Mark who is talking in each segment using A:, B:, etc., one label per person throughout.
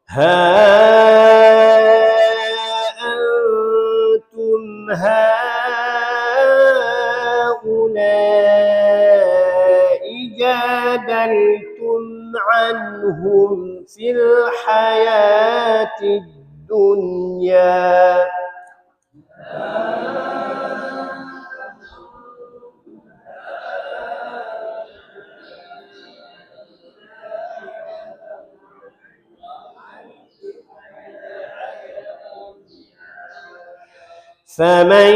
A: ها أنتم هؤلاء جادلتم عنهم في الحياة الدنيا فمن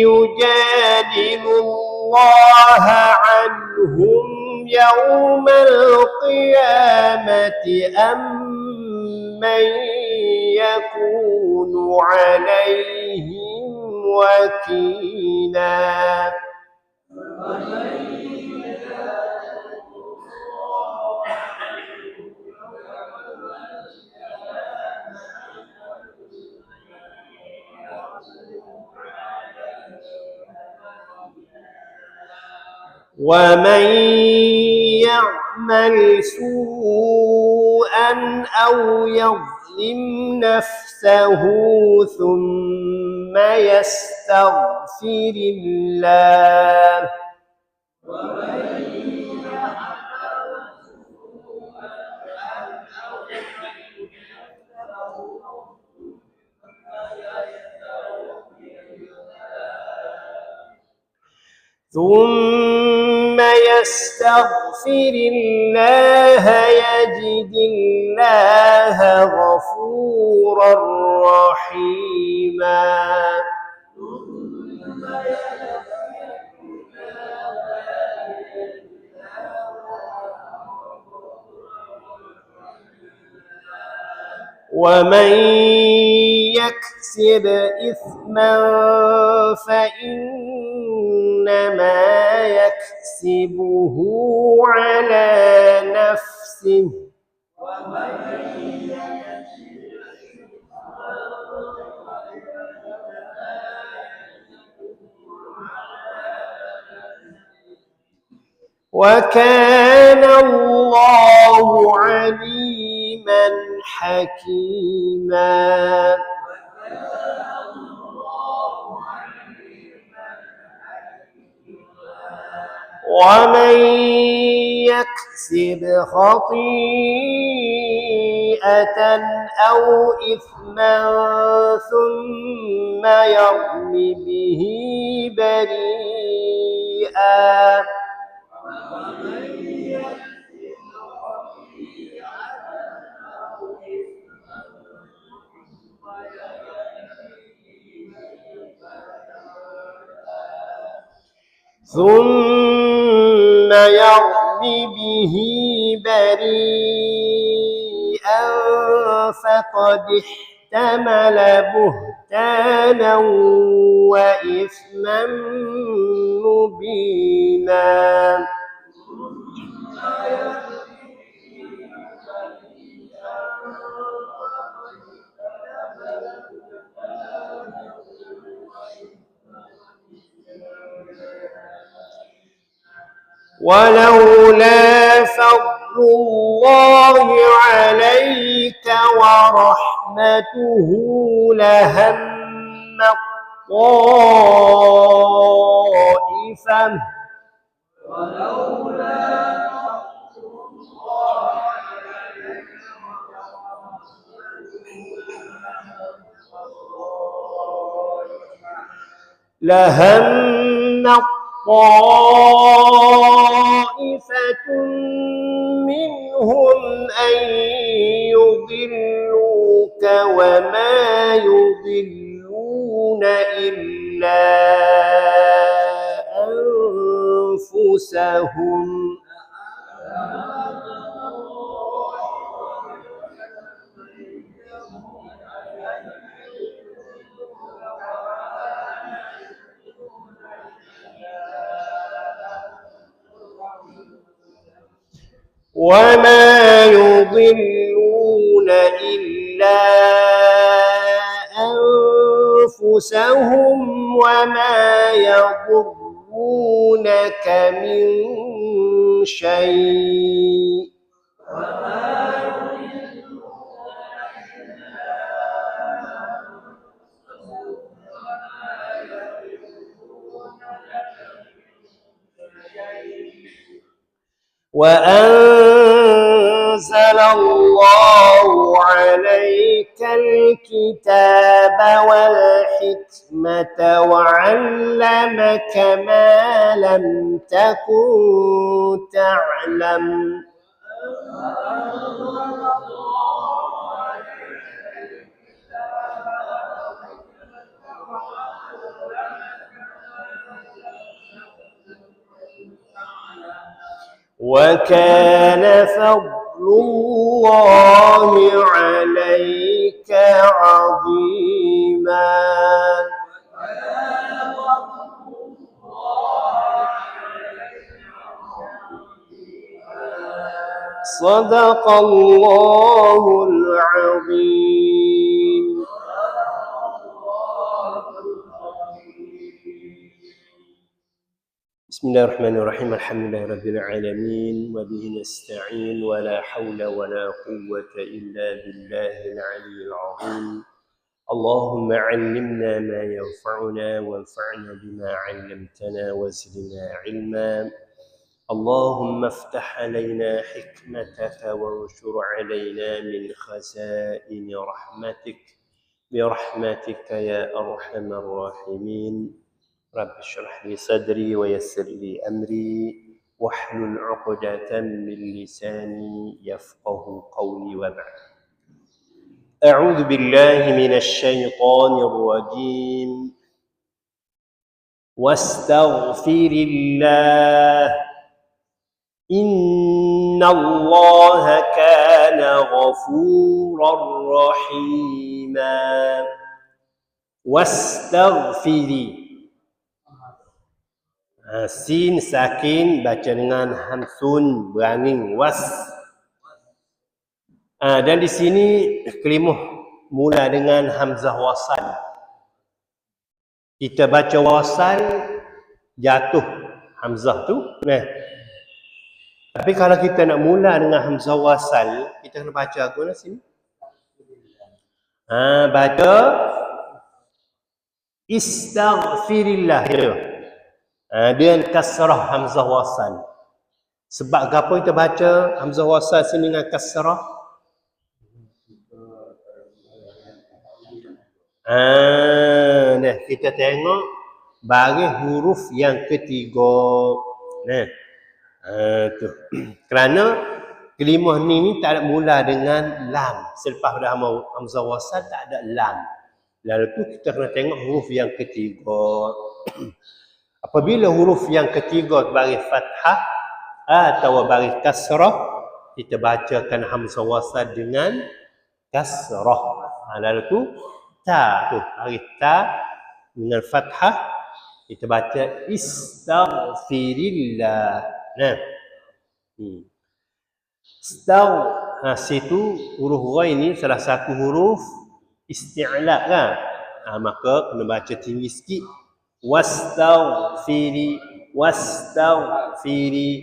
A: يجادل الله عنهم يوم القيامة أم من يكون عليهم وكيلا ومن يعمل سوءا أو يظلم نفسه ثم يستغفر الله يجد الله غفورا رحيما ومن يكسب إثما فإنما يكسبه على نفسه وكان الله عليما حكيما ومن يكسب خطيئة أو إثما ثم يرم به بريئا فقد احتمل بهتانا وإثما مبينا ولولا فضل الله عليك ورحمته لهم طائفة طائفة منهم أن يضلوك وما يضلون إلا أنفسهم وما يضلون إلا أنفسهم وما يضرونك من شيء وأنزل الله عليك الكتاب والحكمة وعلمك ما لم تكن تعلم وكان فضل الله عليك عظيما صدق الله العظيم. بسم الله الرحمن الرحيم الحمد لله رب العالمين وبه نستعين ولا حول ولا قوة إلا بالله العلي العظيم. اللهم علمنا ما ينفعنا وانفعنا بما علمتنا وزدنا علما. اللهم افتح علينا حكمتك وانشر علينا من خزائن رحمتك برحمتك يا أرحم الراحمين. رب اشرح لي صدري ويسر لي أمري واحلل عقدة من لساني يفقه قولي وبعد. أعوذ بالله من الشيطان الرجيم. واستغفر الله إن الله كان غفورا رحيما. واستغفري sin sakin baca dengan hamsun berangin was. Dan di sini kelimah mula dengan hamzah wasal. Kita baca wasal jatuh hamzah tu. Tapi kalau kita nak mula dengan hamzah wasal, kita kena baca apa lah sini? Baca istaghfirillah. Dengan kasrah hamzah wasal. Sebab apa kita baca hamzah wasal sini dengan kasrah? Nah, kita tengok bagi huruf yang ketiga. Tu. Kerana kelimah ni tak ada mula dengan lam. Selepas dah hamzah wasal tak ada lam. Lalu tu kita kena tengok huruf yang ketiga. Apabila huruf yang ketiga baris fathah atau baris kasrah, kita bacakan hamzah wasal dengan kasrah. Lalu tu ta tu baris ta dengan fathah, kita baca istaghfirillah. Situ huruf gha ini salah satu huruf isti'la kan. Maka kena baca tinggi sikit. Wastaghfiri wastaghfiri.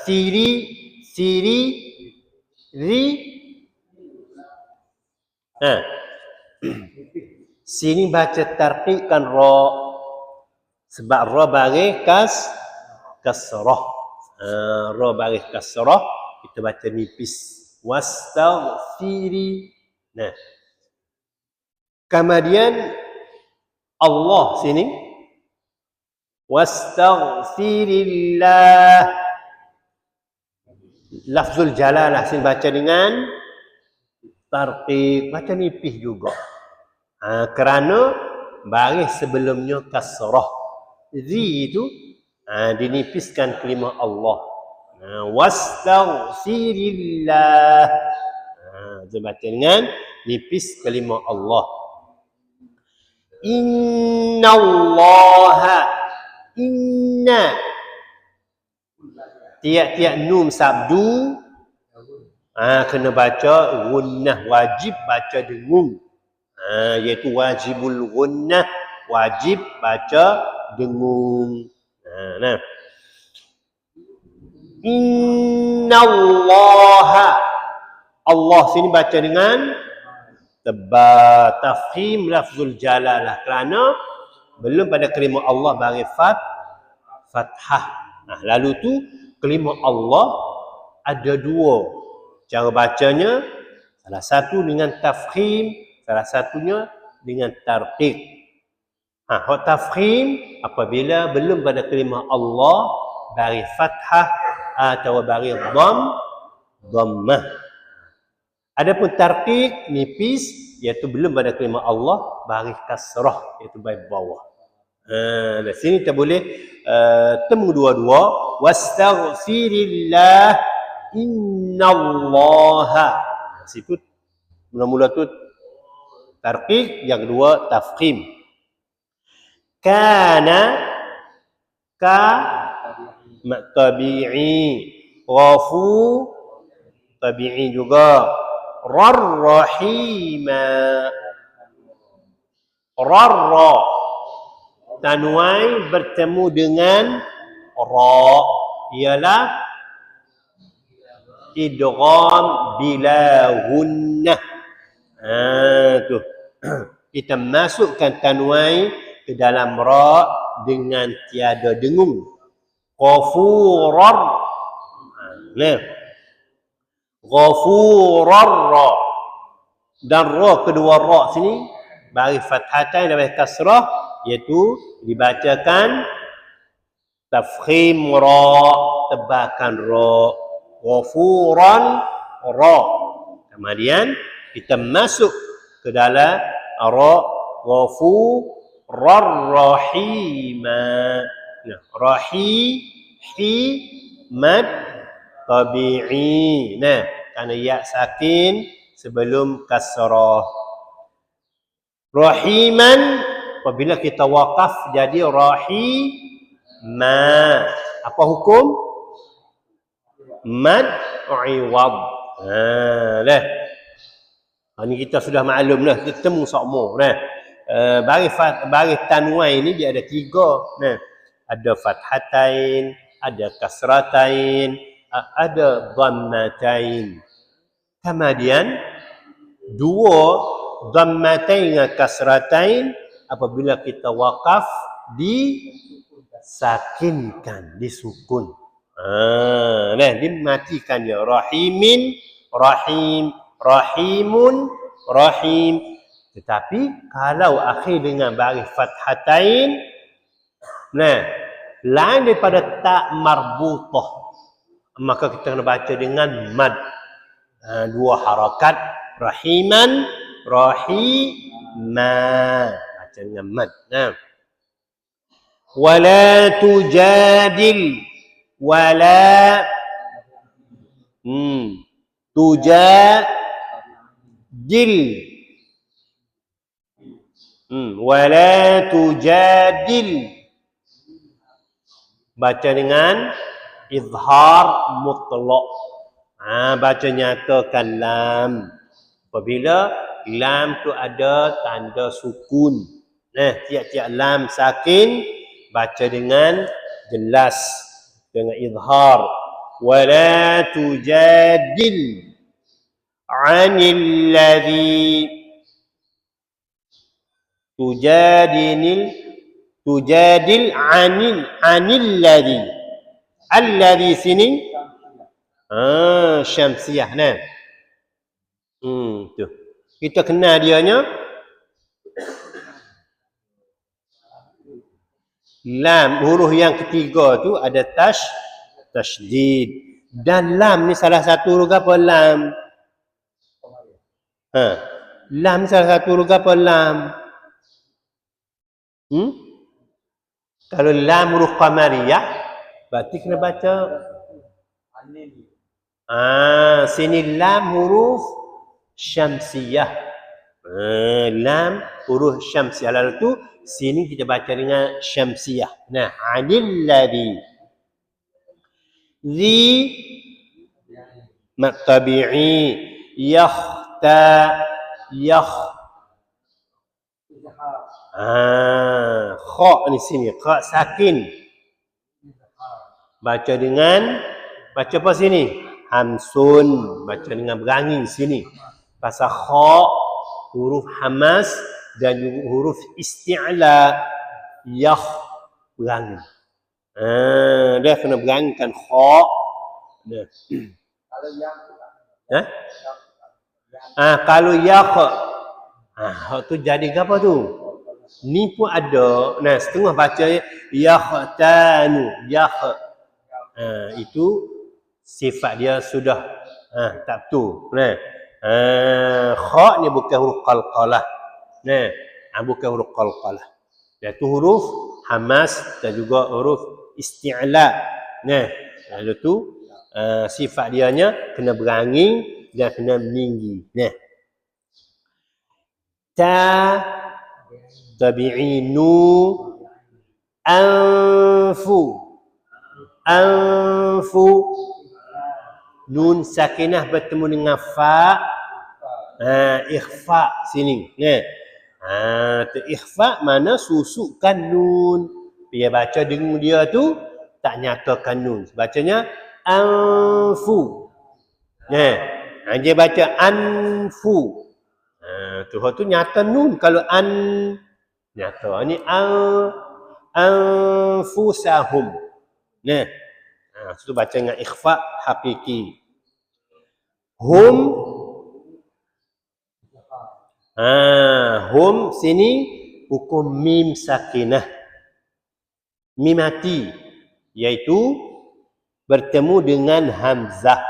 A: Siri siri ri. Sini baca tarqiqkan ra. Sebab ra baris kasrah. Ra baris kasrah, kita baca nipis. Wastaghfiri. Kemudian Allah sini wastaghfirillah. Lafzul jalalah sini baca dengan tarqiq, baca nipis juga. Kerana baris sebelumnya kasrah. Zi itu dinipiskan kalimah Allah. Wastaghfirillah. Baca dengan nipis kalimah Allah. Innallaha. Inna. Tiap-tiap nun sabdu kena baca gunnah, wajib baca dengung. Iaitu wajibul gunnah, wajib baca dengung. Innallaha. Allah sini baca dengan tebal, tafhim lafzul jalalah. Kerana Belum pada kelima Allah bagi fathah. Nah, lalu tu kelima Allah ada dua cara bacanya. Salah satu dengan tafkhim, salah satunya dengan tarqiq. Hak tafkhim apabila belum pada kelima Allah bagi fathah atau bagi dhammah. Adapun tarqiq nipis iaitu belum pada kelima Allah bagi kasrah iaitu bagi bawah. Di sini kita boleh temu dua-dua. Wastaghfirillah innallaha. Situ mula-mula tu tarqiq, yang kedua tafkhim. Kana ka tabi'i, ghafu tabi'i juga, rahima, rarra tanwai bertemu dengan ra ialah idgham bila gunnah. Tu kita masukkan tanwai ke dalam ra dengan tiada dengung. Ghafurar, ghafurar ra, dan ra kedua ra sini bagi fathatain dan bagi kasrah iaitu dibacakan tafkhim ra, tebakan ra, ghafuran ra. Kemudian kita masuk ke dalam ra, ghafurar rahima. Nah, mad tabi'i. Nah, kerana ya sakin sebelum kasrah. Rahiman apabila kita waqaf jadi rahima. Apa hukum? Mad iwad. Ini kita sudah maklum dah, kita temu sama. Bagi tanwai ini dia ada tiga. Ada fathatain, ada kasratain, ada dhammatain. Kemudian dua dhammatain dengan kasratain apabila kita waqaf disakinkan, disukun. Dimatikan ya. Rahimin, rahim, rahimun, rahim. Tetapi kalau akhir dengan bagi fathatain, lain daripada tak marbutah, maka kita kena baca dengan mad. Dua harakat, rahiman, rahima, baca dengan mad. Wala tujadil, wala tujadil, wala tujadil, baca dengan izhar mutlaq. Baca nyatakan lam. Apabila lam tu ada tanda sukun. Tiap-tiap lam sakin baca dengan jelas, dengan izhar. Wala tujadil 'anil ladzi tujadil 'anil ladzi. Alladzi sini syamsiyah. Tu. Kita kenal dianya. Lam, huruf yang ketiga tu ada tasydid. Dan lam ni salah satu huruf apa lam? Lam ni salah satu huruf apa lam? Kalau lam huruf qamariyah, berarti kena baca sini lam huruf syamsiyah. Lam huruf syamsiyah. Lalu tu sini kita baca dengan syamsiyah. Anil ladzi. Zi mad tabi'i, kha ni sini, kha sakin. Baca apa sini? Hamsun, baca dengan berangin sini. Pasal kha huruf hamas dan huruf isti'la. Yah, berangi. Dia kena berangkan kha. Dia.
B: Kalau yang
A: Kalau yah, tu jadi apa tu? Ni pun ada. Nah, setengah baca yahtanu, yah. Itu sifat dia sudah tak betul. Nah. Kha ni bukan huruf qalqalah. Nah, bukan huruf qalqalah. Iaitu huruf hamas dan juga huruf isti'la. Nah, lalu tu sifat dianya kena berangin dan kena meninggi. Nah. Ta tabi'inu anfu nun sakinah bertemu dengan fa ikhfa sini. Tu ikhfa mana susukkan nun. Dia baca dengung dia tu tak nyatakan nun. Bacanya anfu. Dia baca anfu. Tu nyata nun. Kalau an nyata. Ini anfusahum. Itu baca dengan ikhfa hakiki. Hum. Hum sini hukum mim sakinah. Mim mati. Iaitu bertemu dengan hamzah.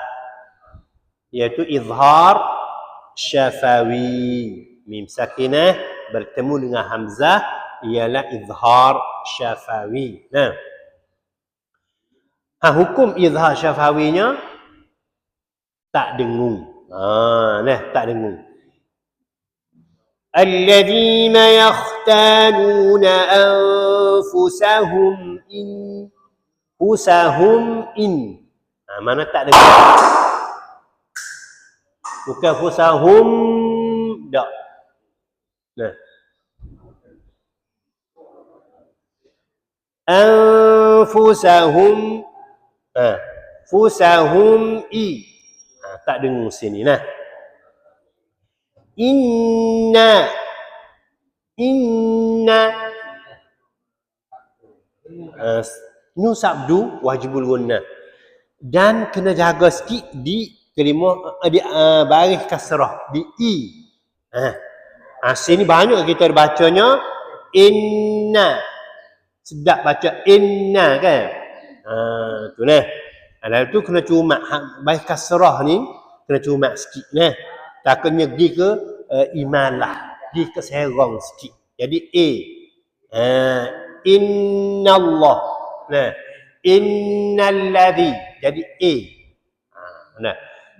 A: Iaitu izhar syafawi. Mim sakinah bertemu dengan hamzah ialah izhar syafawi. Hukum izhar syafawinya tak dengung. Tak dengung. Alladzina yakhtanuna anfusahum in. Mana tak dengung? Bukan fusahum dak. Anfusahum fusahum tak dengung sini. Inna nun sabdu wajibul gunnah dan kena jaga sikit di kelima di baris kasrah di i. Sini banyak kita bacanya inna. Sedap baca inna kan. Tu nah. Lalu tu kena cuma baris kasrah ni kena cuma sikit nah. Takutnya pergi ke imalah, pergi ke serong sikit. Jadi innallah. Innalladzi. Jadi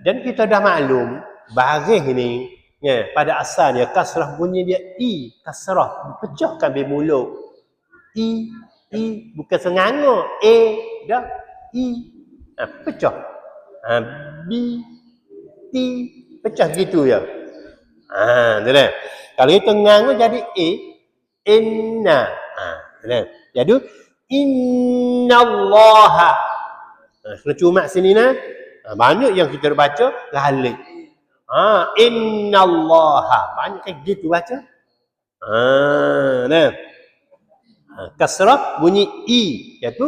A: dan kita dah maklum baris ni pada asalnya kasrah bunyi dia i, kasrah dipecahkan bi mulut. I bukan senganga dah i. Pecah. B T pecah gitu ya. Betul. Kalau itu ngang jadi inna. Betul. Jadi innallaha. Kena cuma sini nah. Banyak yang kita baca galik. Innallaha. Banyak kayak gitu baca. Kasrah bunyi i iaitu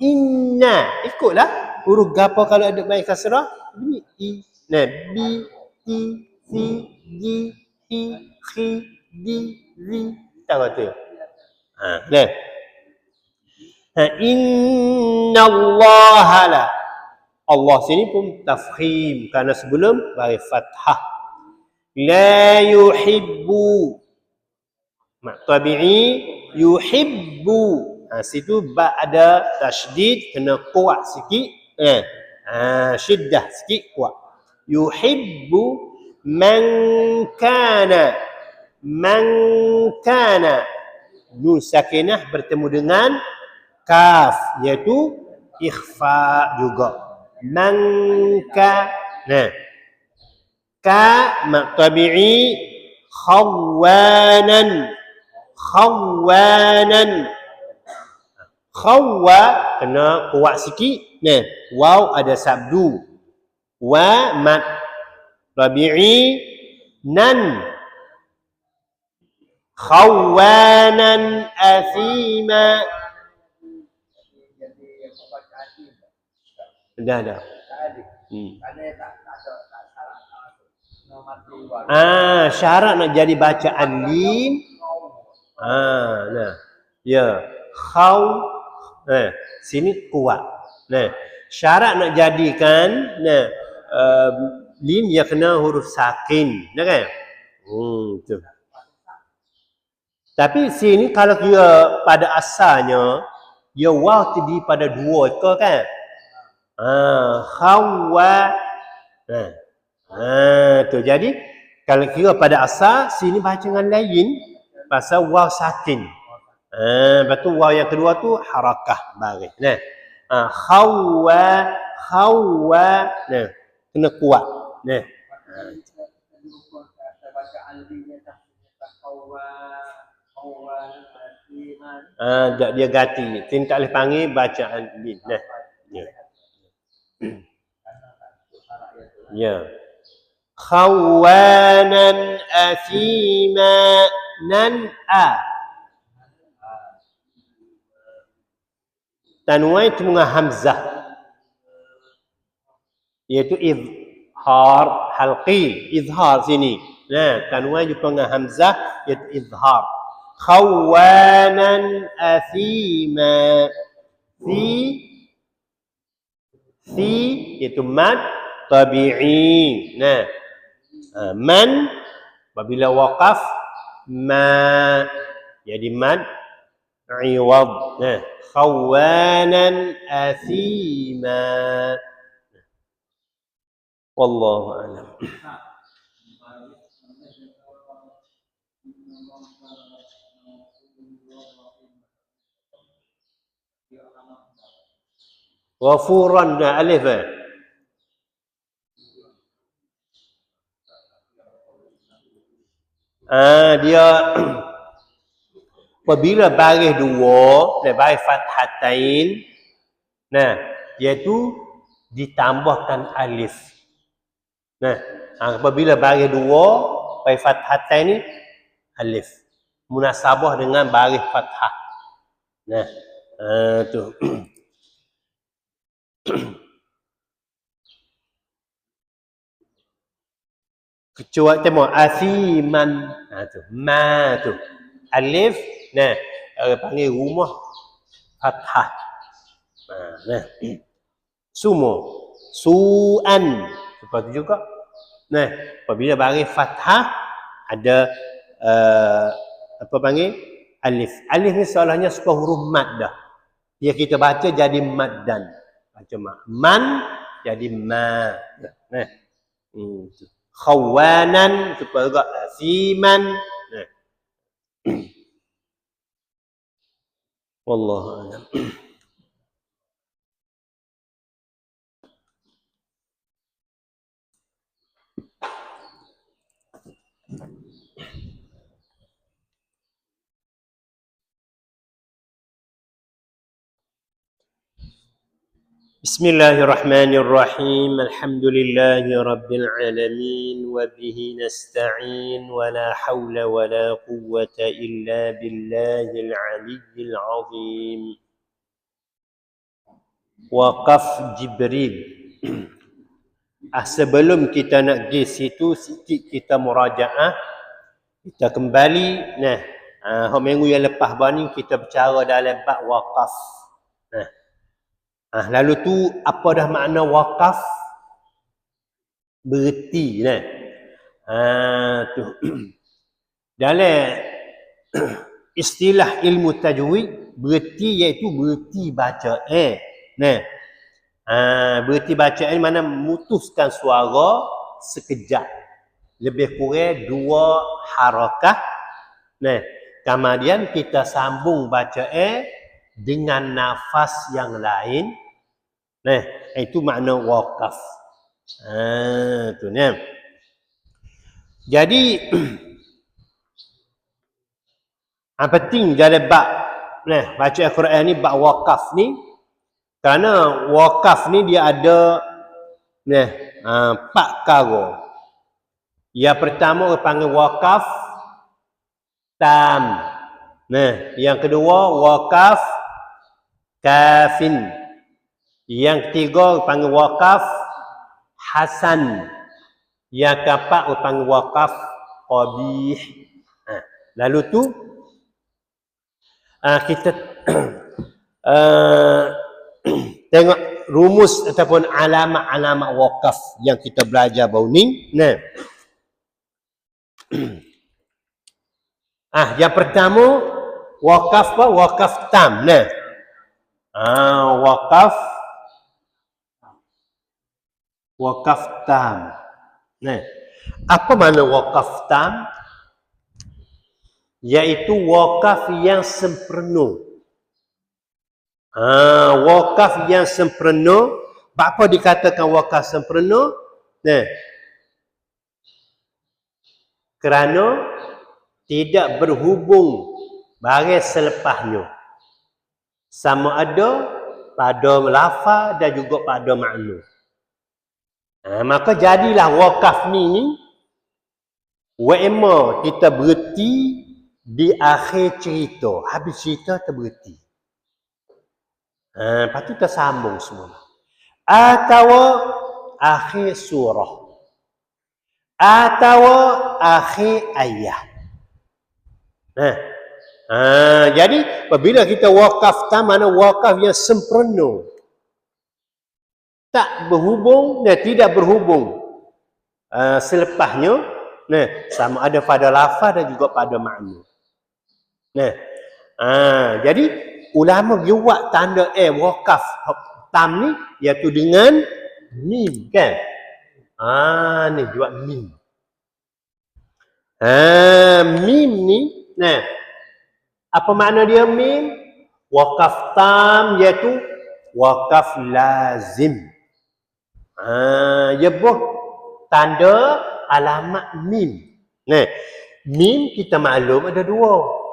A: inna. Ikutlah huruf gapo kalau ada baik kasrah bunyi i. B I C G I Khi Di Zi. Tak betul. Innallaha la. Allah sini pun tafkhim kerana sebelum bagi fathah. La yuhibbu. Mak tabi'i yuhibbu. Situ ba ada tasydid kena kuat sikit. Syiddah sikit kuat. Yuhibbu man kana nun sakinah bertemu dengan kaf iaitu ikhfa juga man ka mak tabi'i khawanan khawwa kena kuat sikit waw ada sabdu wa mat tabi'i nan Khawanan athima. Dah. Syarat nak jadi bacaan lin. Nah. Ya. Sini kuat. Nah. Syarat nak jadikan lin dia kena huruf sakin, nah kan? Tu. Tapi sini kalau dia pada asalnya dia waw terdiri pada dua ekor kan? Khawa. Tu. Jadi kalau kira pada asal sini baca dengan lain pasal waw sakin. Lepas tu waw yang kedua tu harakah baris. Nah. Khawa. Nah. Kena kuat. Nah. Dia ganti. Sini tak boleh panggil bacaan lin. Nah. Ya. Khawanan athima nan tanwin itu dengan hamzah, iaitu izhar halqi, izhar sini. Nah, tanwin juga dengan hamzah iaitu izhar. Khawanan athima. Fi iaitu mad tabi'i. Nah, man apabila waqaf ma jadi mad iwad. Nah, khawanan athima. Wallahu a'lam. Ghafuran dah alif. Dia apabila baris dua dan baris fathatain, nah, iaitu ditambahkan alif. Nah, apabila baris dua baris fathatain ni alif munasabah dengan baris fathah. Nah, tu. Kecuali tengok asiman. Tu. Ma tu. Alif. Nah. Panggil rumah fathah. Nah. Sumo. Su'an. Seperti juga. Nah. Apabila baris fathah. Ada. Apa panggil? Alif. Alif ni seolahnya sebuah huruf mad dah. Dia kita baca jadi maddan. Baca man. Jadi ma. Nah. Khawanan supaya juga asiman. Wallahu a'lam. بسم الله الرحمن الرحيم الحمد لله رب العالمين وبه نستعين ولا حول ولا قوة إلا بالله العلي العظيم. Waqaf Jibril. Sebelum kita nak pergi situ, sikit kita murajaah, kita kembali. Nah, minggu yang lepas ni kita bercara dalam bab waqaf. Lalu tu apa dah makna waqaf? Berhenti. Nah. Tu. Dalam istilah ilmu tajwid, berhenti iaitu berhenti baca. Nah. Berhenti baca ni mana memutuskan suara sekejap. Lebih kurang 2 harakah. Nah, kemudian kita sambung baca dengan nafas yang lain. Nah, itu makna waqaf. Tu ni. Jadi penting dalam bab baca Al-Quran ni, bab waqaf ni, kerana waqaf ni dia ada 4 perkara. Yang pertama panggil waqaf tam. Nah, yang kedua wakaf kafin. Yang ketiga panggil wakaf hasan. Yang keempat panggil wakaf qabih. Lalu tu kita tengok rumus ataupun alamat-alamat wakaf yang kita belajar baru ni. Nah. Yang pertama wakaf apa? Wakaf tam. Nah. Wakaf tam. Nah. Apa makna wakaf tam? Iaitu wakaf yang sempurna. Wakaf yang sempurna. Apa dikatakan wakaf sempurna? Nah. Kerana tidak berhubung barang selepasnya. Sama ada pada lafaz dan juga pada makna. Maka jadilah wakaf ni wa'ima kita berhenti di akhir cerita. Habis cerita kita berhenti. Lepas tu kita sambung semua. Atau akhir surah. Atau akhir ayat. Jadi apabila kita wakaf tam, mana wakaf yang sempurna. Tak berhubung dan tidak berhubung selepasnya. Sama ada pada lafaz dan juga pada makna. Jadi ulama dia buat tanda wakaf tam ni iaitu dengan mim kan. Ni buat mim. Mim ni apa makna dia mim? Wakaf tam iaitu wakaf lazim. Dia buat tanda alamat mim. Mim kita maklum ada dua.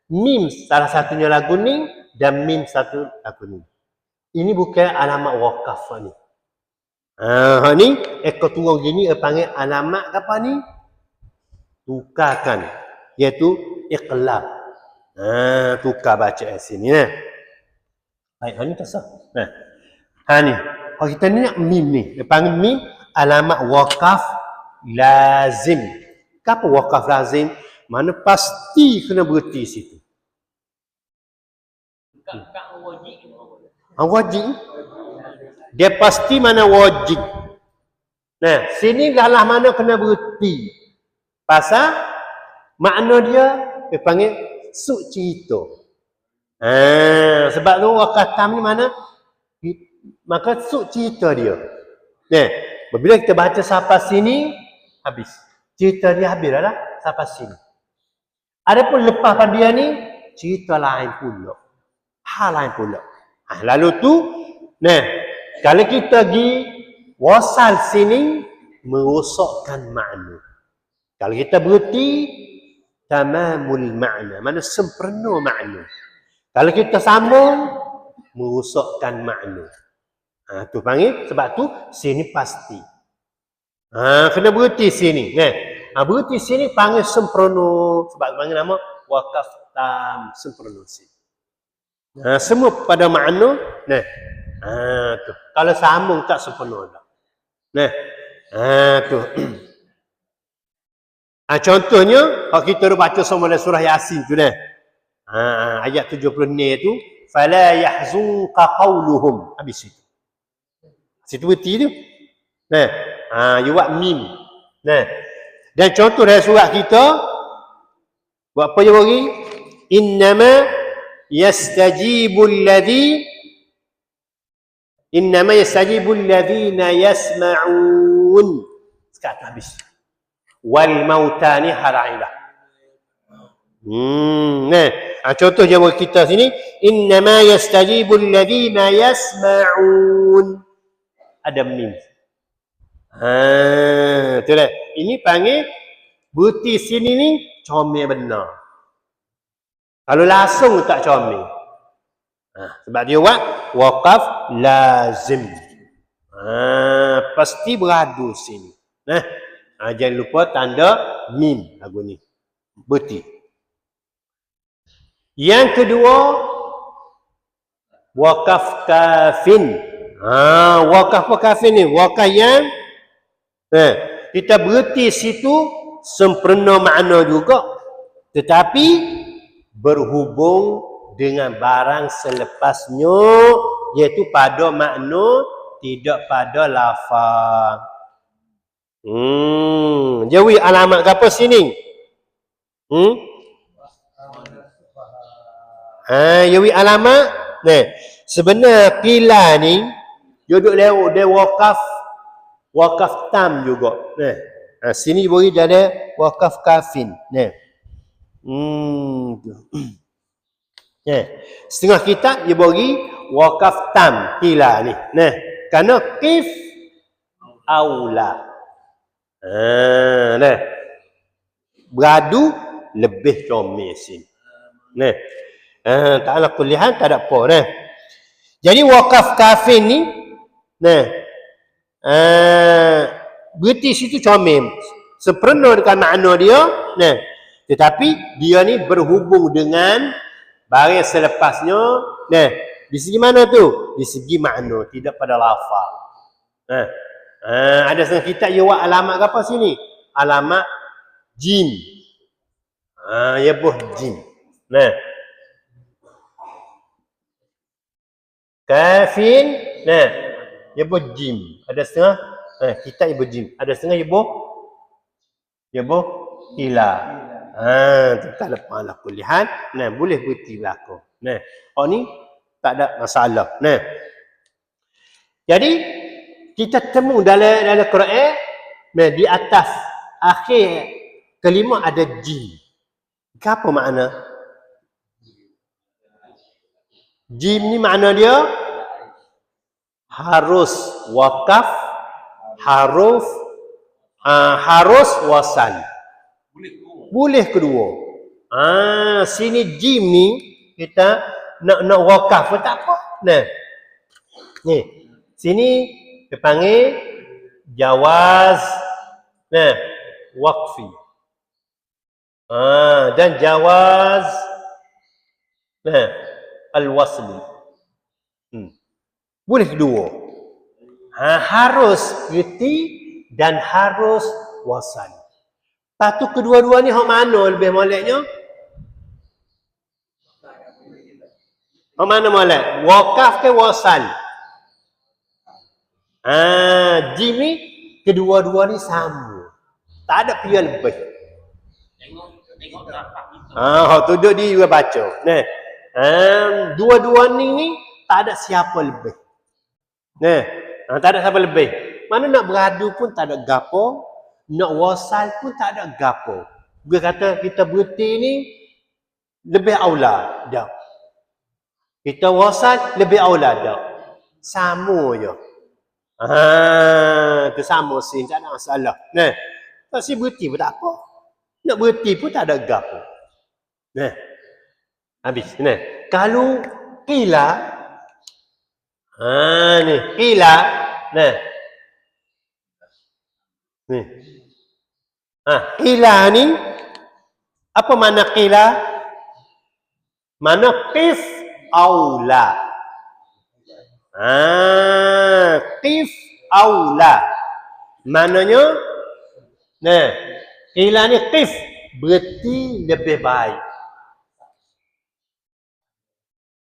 A: Mim salah satunya lagu ni dan mim satu lagu ni. Ini bukan alamat wakaf ni. Ni ekor tunggu gini panggil alamat apa ni? Tukarkan. Iaitu iqlab. Tukar baca sini. Baik, ni tak sah. Ni. Kalau kita ni nak mim ni. Dia panggil mim alamat wakaf lazim. Apa wakaf lazim? Mana pasti kena berhenti situ. Wajib. Dia pasti mana wajib. Sini lah mana kena berhenti. Pasal makna dia panggil suk cerita. Sebab tu wakaf tam ni mana? Maka suk cerita dia. Bila kita baca sampai sini, habis. Cerita dia habis dah sampai sini. Adapun lepas pada dia ni, cerita lain pula. Hal lain pula. Lalu tu, kalau kita pergi wasal sini, merosakkan makna. Kalau kita berhenti, tamamul makna. Mana sempurna makna. Kalau kita sambung, merosakkan makna. Tu panggil, sebab tu sini pasti. Kena berhenti sini. Berhenti sini panggil sempurna. Sebab panggil nama wakaf tam sempurna sini. Semua pada makna. Tu. Kalau sambung tak sempurna dah. Tu. Contohnya, kalau kita baca sama dalam surah Yasin tu ayat 70 ni tu, fala yahzunka qawluhum. Habis itu. Situ berhenti tu. You buat mim. Dan contoh dari surat kita, buat apa je bagi? Innama yastajibul ladhina yasma'un. Sekarang habis. Wal mautani harailah. Contoh je bagi kita sini, innama yastajibul ladhina yasma'un. Ada mim. Itulah. Ini panggil berhenti sini ni comel benar. Kalau langsung tak comel. Sebab dia buat wakaf lazim. Pasti beradu sini. Jangan lupa tanda mim lagu ni. Berhenti. Yang kedua, wakaf kafin. Wakaf kafin ni, wakaf yang kita berhenti situ sempurna makna juga, tetapi berhubung dengan barang selepasnya, iaitu pada makna, tidak pada lafaz. Jawi alamat ke apa sini? Jawi alamat. Sebenarnya qila ni duduk lewat dia wakaf tam juga. Sini beri dia ada wakaf kafin. Setengah kitab dia bagi wakaf tam qila ni. Kerana qif aula. Beradu lebih comel sini. Tak ada kuliah, tak ada apa. Jadi wakaf kafin ni, berarti situ comel. Sempurna dengan makna dia, tetapi dia ni berhubung dengan barang selepasnya. Di segi mana tu? Di segi makna, tidak pada lafaz. Ada setengah kitab dia buat alamat apa sini? Alamat jim. Ya buh jim. Kafin, ya buh jim. Ada setengah kitab ya buh jim. Ada setengah ya buh ila. Tak ada pahala kuliah. Boleh berhenti berlaku. Ni tak ada masalah. Jadi kita temu dalam Quran, di atas akhir kelima ada jim. Apa makna? Jim ni makna dia harus wakaf, harus wasal. Boleh kedua. Sini jim ni kita nak wakaf pun tak apa. Ni sini dia panggil jawaz waqfi. Dan jawaz al-wasli. Boleh kedua. Harus reti dan harus wasal. Lepas tu kedua-dua ni hak mana lebih moleknya? Hak mana molek? Wakaf ke wasal? Jim ni kedua-dua ni sama. Tak ada pilihan lebih. Hak tu dia juga baca. Dua-dua ni tak ada siapa lebih. Tak ada siapa lebih. Mana nak beradu pun tak ada gapo, nak wasal pun tak ada gapo. Dia kata kita berhenti ni lebih aula dah. Kita wasal lebih aula dah. Sama je. Itu sama sini, tak ada masalah. Tak si berhenti pun tak apa. Nak berhenti pun tak ada gapo. Habis. Kalau qila, ni qila, ni. Qila ni apa makna qila? Mana qif aula. Qif aula. Maknanya qila ni qif berarti lebih baik.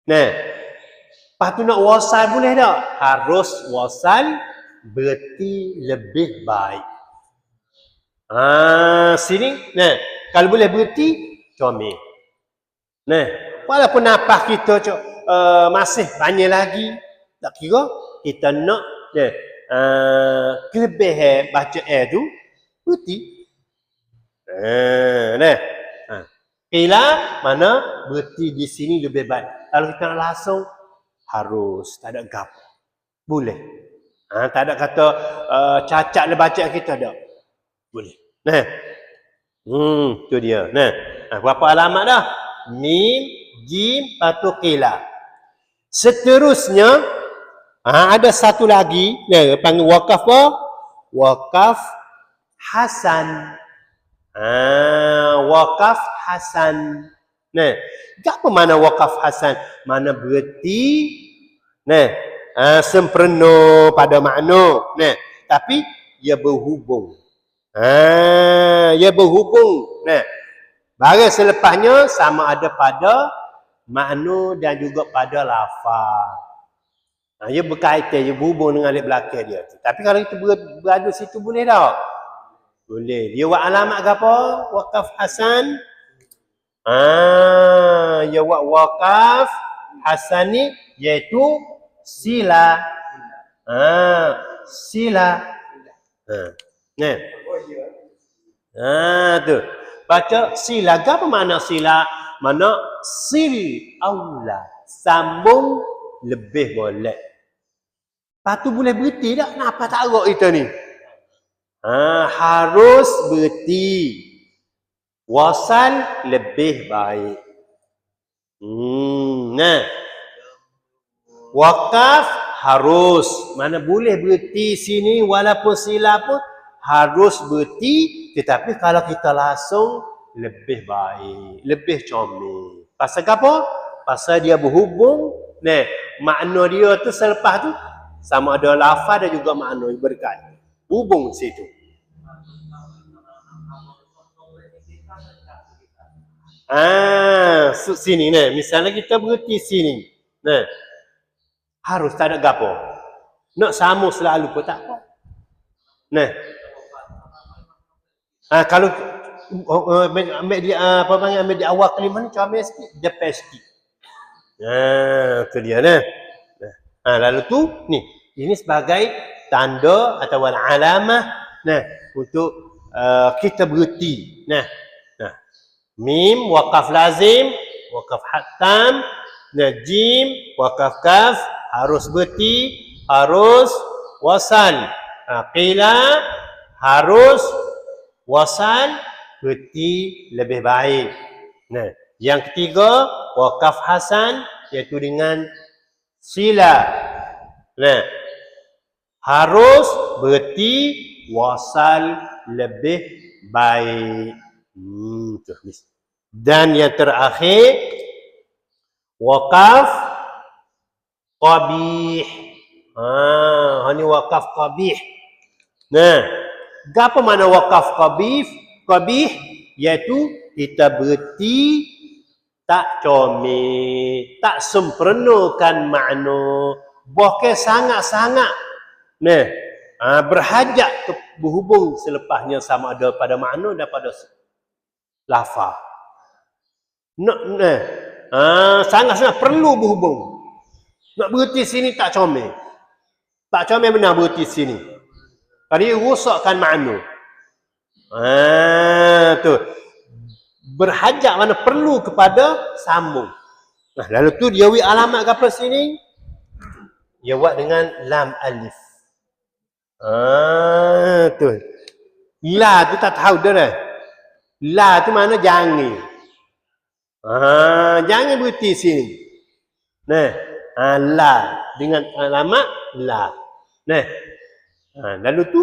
A: Lepas tu nak wasal boleh tak? Harus wasal berarti lebih baik. Sini, kalau boleh berhenti, comel. Walaupun napas kita masih banyak lagi, tak kira kita nak kelebihan baca tu berhenti. Qila mana berhenti di sini lebih baik. Kalau kita nak langsung harus, tak ada gap. Boleh. Tak ada kata cacat le baca kita dah. Boleh. Tu dia. Berapa alamat dah? Mim, jim, patu qila. Seterusnya ada satu lagi, panggil wakaf apa? Wakaf hasan. Wakaf hasan. Nah, apa mana wakaf hasan? Mana berarti nah, sempurna pada makna. Nah, tapi ia berhubung. Ia berhubung. Nah, barang selepasnya sama ada pada makna dan juga pada lafaz. Ia berkaitan, ia berhubung dengan di belakang dia. Tapi kalau kita berada situ boleh tak? Boleh. Dia buat alamat ke apa? Wakaf hasan. Dia buat wakaf hasan ni iaitu sila. Sila. Tu. Baca sila. Apa makna sila? Mana sil aula. Sambung lebih boleh. Lepas tu boleh berhenti tak? Kenapa tak agak kita ni? Harus berhenti. Wasal lebih baik. Nah. Wakaf harus. Mana boleh berhenti sini walaupun sila pun harus berhenti. Tetapi kalau kita langsung lebih baik. Lebih comel. Pasal apa? Pasal dia berhubung. Nah, makna dia tu selepas tu sama ada lafaz dan juga makna berkait. Hubung situ. Sini nah. Misalnya kita berhenti sini. Nah. Harus tak ada gapo. Nak sama selalu pun tak apa. Nah. Kalau ambil dia apa panggil ambil di awal kalimah ni comel sikit, dia pasti. Tu dia nah. Lalu tu ni, ini sebagai tanda atau alamah nah untuk kita berhenti. Nah. Mim waqaf lazim, waqaf hatam, jim waqaf kaf harus berhenti, harus wasal. Qila harus wasal, berhenti lebih baik. Nah, yang ketiga waqaf hasan iaitu dengan sila. Nah, harus berhenti wasal lebih baik. Dan yang terakhir waqaf qabih. Ini waqaf qabih. Nah, apa makna waqaf qabih? Qabih iaitu kita berhenti tak comel, tak sempurnakan makna, bahkan sangat-sangat berhajat berhubung selepasnya sama ada pada makna dan pada lafaz. Sangat-sangat perlu berhubung. Nak berhenti sini tak comel. Tak comel benar berhenti sini. Kalau dia rosakkan makna. Tu. Berhajat mana perlu kepada sambung. Lalu tu dia buat alamat ke sini. Dia buat dengan lam alif. Tu. La tu tak tahu dah. La tu mana jangan. Jangan berhenti sini. La dengan alamat la. Lalu tu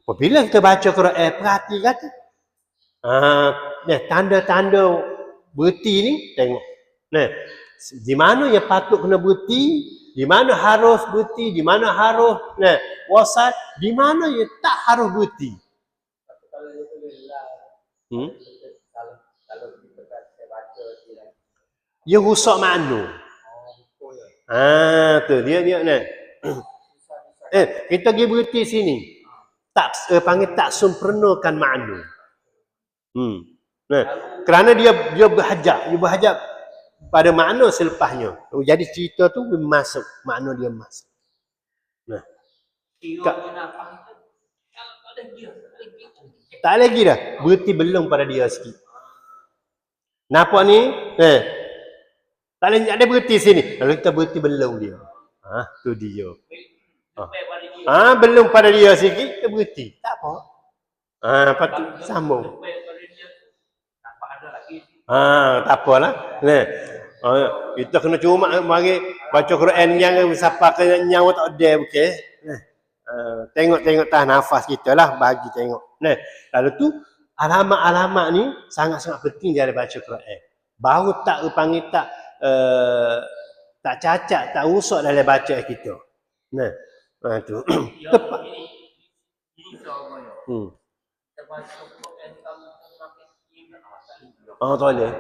A: apabila kita baca Quran perhati kata. Tanda-tanda berhenti ni tengok. Di mana yang patut kena berhenti, di mana harus berhenti, di mana harus wasal, di mana yang tak harus berhenti. Dia rusak makna. Tu dia kita pergi berhenti sini. Tak panggil tak sempurnakan makna. Kerana dia berhajat pada makna selepasnya. Jadi cerita tu masuk, makna dia masuk. Tak lagi dah. Berhenti belum pada dia sikit. Nampak ni? Tak ada berhenti sini. Kalau kita berhenti belum dia. Tu dia. Belum pada dia sikit, kita berhenti. Tak apa. Lepas tu sambung. Tak apalah. Kita kena cuma mari baca Quran yang siapa kena nyawa tak ada okey. Tengok-tengok tahan nafas kita lah bagi tengok. Lalu tu alamat-alamat ni sangat-sangat penting dia baca Quran. Baru tak panggil tak tak cacat, tak rusak dalam bacaan kita. Nah, tu. Tepat. Oh, boleh.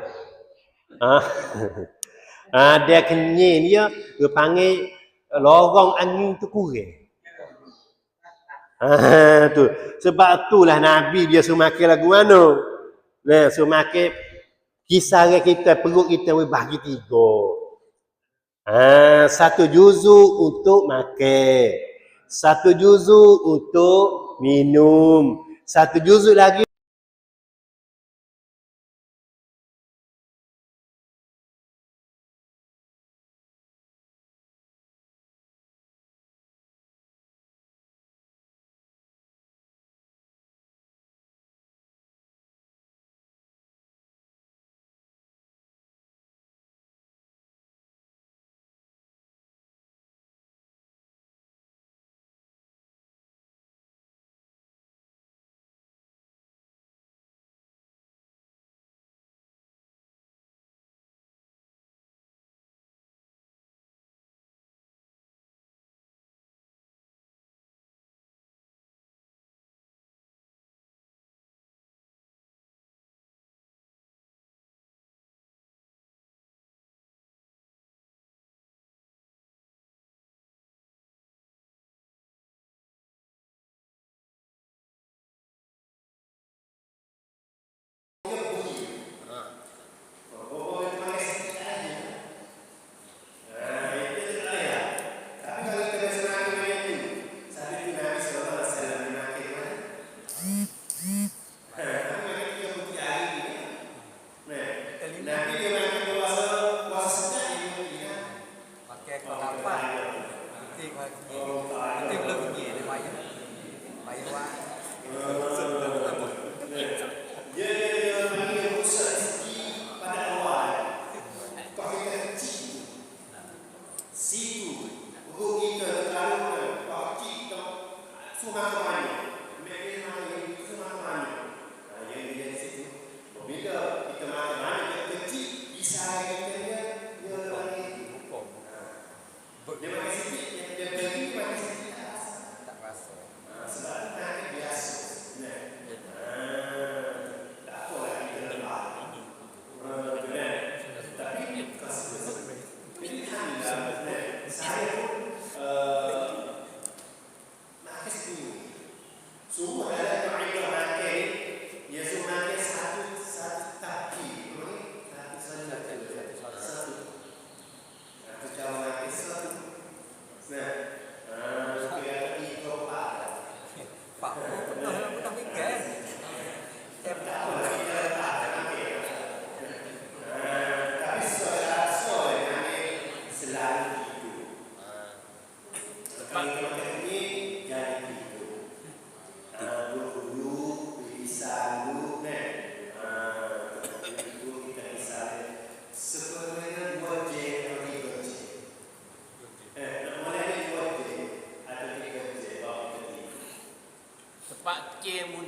A: Dia kenying dia panggil lorong angin tu kurang. Tu. Sebab itulah Nabi dia suruh makan lagu mana. Nah, suruh makan kisaran kita, perut kita bagi 3. Satu juzuk untuk makan. Satu juzuk untuk minum. Satu juzuk lagi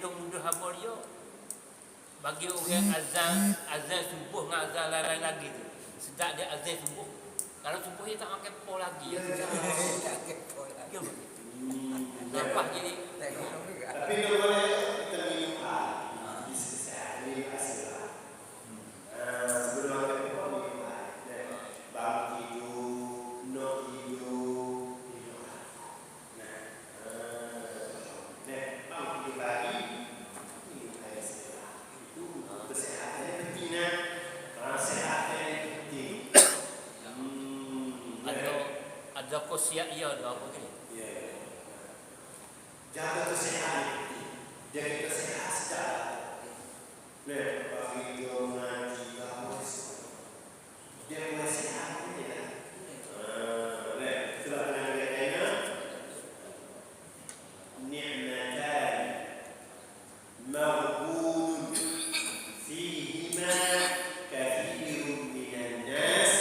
B: mundur hamba dia. Bagi orang azan subuh dengan azan lain lagi tu. Sedap dia azan subuh. Kalau subuh dia tak makan po lagi. Ya, tak makan po lagi. Ya begitu. Nampak jadi.
A: Tapi dia boleh kita minum air. Ini hasil. Sebelum makan po minum air. Bangun tidur, nak tidur, minum air. Bangun tidur lagi.
B: Ada kosiak ia ada apa ni?
A: Ya. Jaga kesehatan. Jaga kesehatan secara. Bagi dia mengaji kamu dia punya sehat ni lah. Setelah mengajinya ni'matan mawbud fihima kathirun minan nas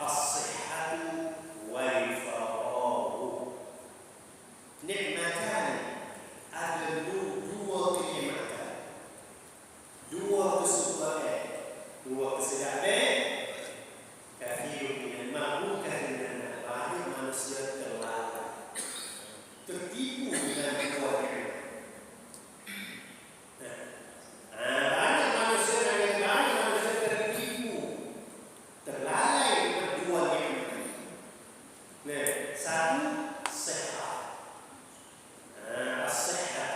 A: as-sihhatu wal faragh. Nikmatan ada dua kenikmatan, dua kesukaan, dua kesedaran Nah, satu sehat. Sehat.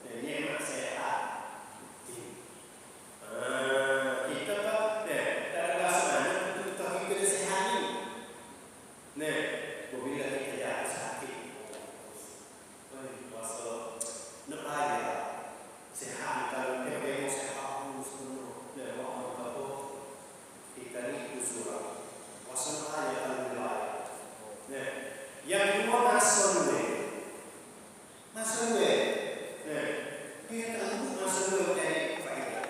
A: Nah, nikmat sehat. Kita tak ada bahasa mana untuk kita sehat ni. Nah, bila kita jatuh sakit, masa nak aja sehat kalau kita mau sehat semua. Nah, orang kata kita ni usuran. Masa aja kalau mulai. Nah, yang kedua masuk ni. Masuk ni. Nah, kita tahu masuk ni dari faedah.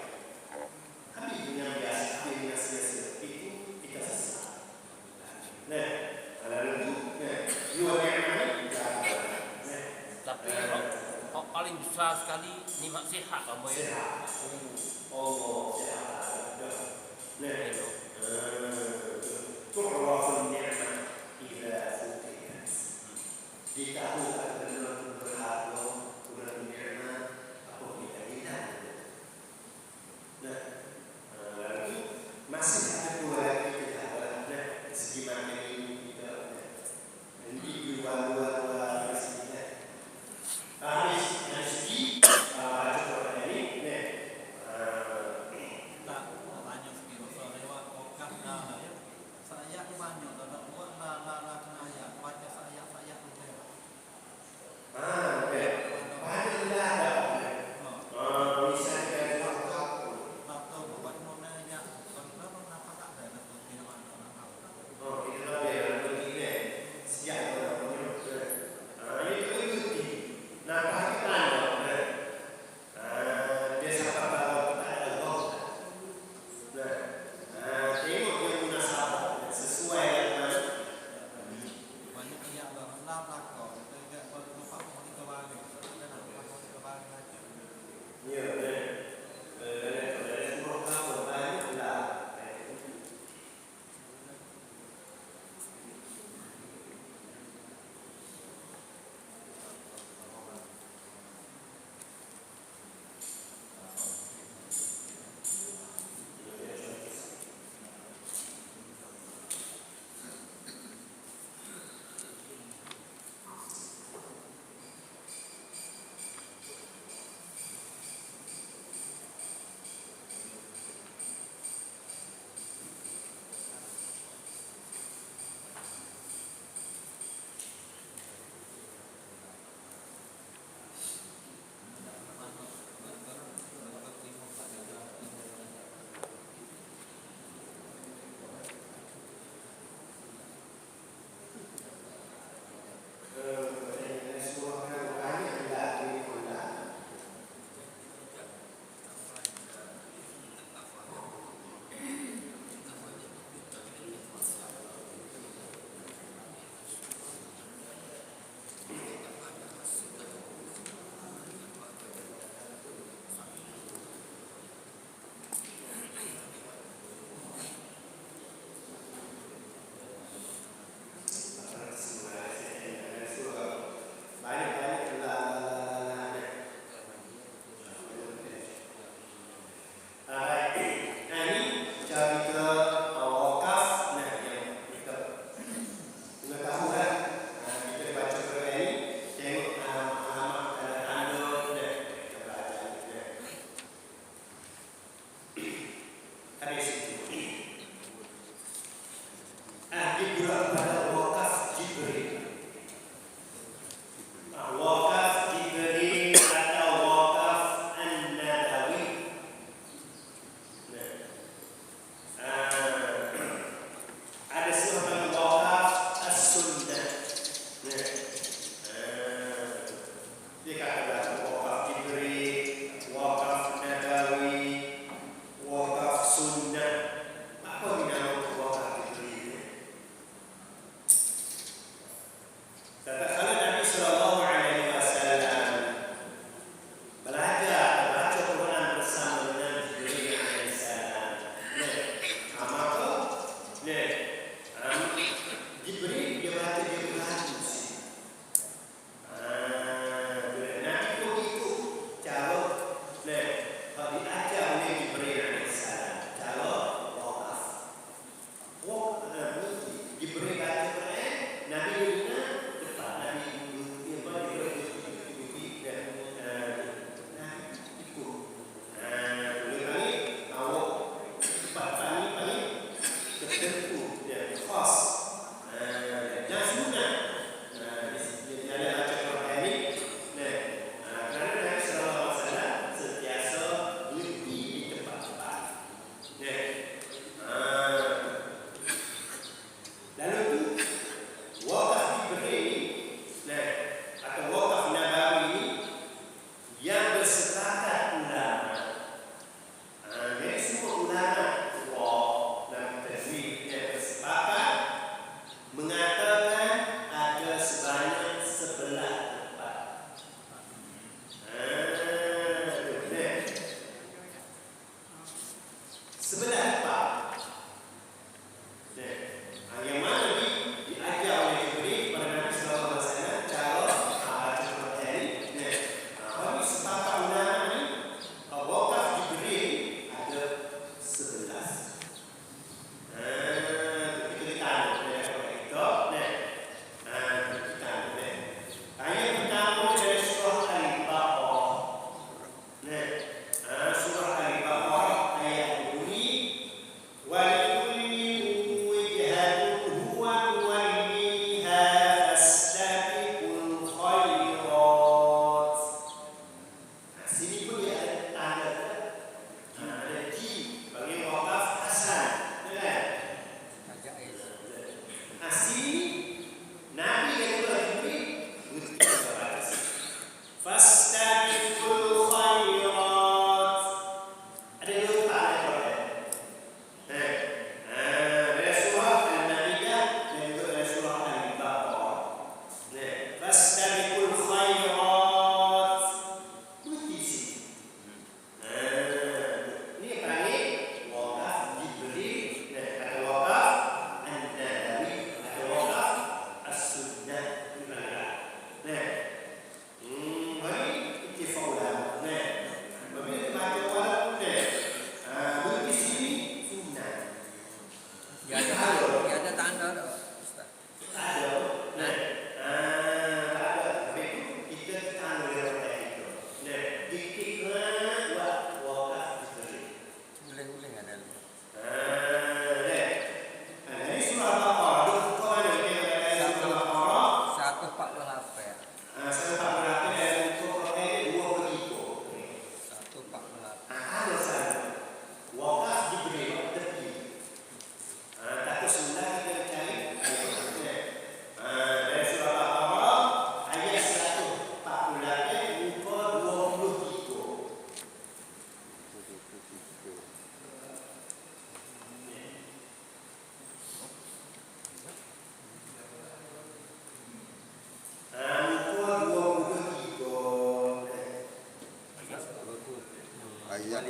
A: Kami dengan biasa, kami dengan biasa itu kita sesat. Nah, kalau itu, dua yang ini
B: Tapi paling besar sekali nikmat sehat apa ya?
A: sehat. Oh, sehat. Nah, tu'rafun ni'mat ila fuqihat. Diketahui benar berharga, benar nikmat apa kita hilang. Nah, lalu masih ada dua lagi kita nah, segi makan ini kita nanti dua segi habis dari segi coba ini
C: Tak banyak segi besar lewat podcast dah ya. Saya banyak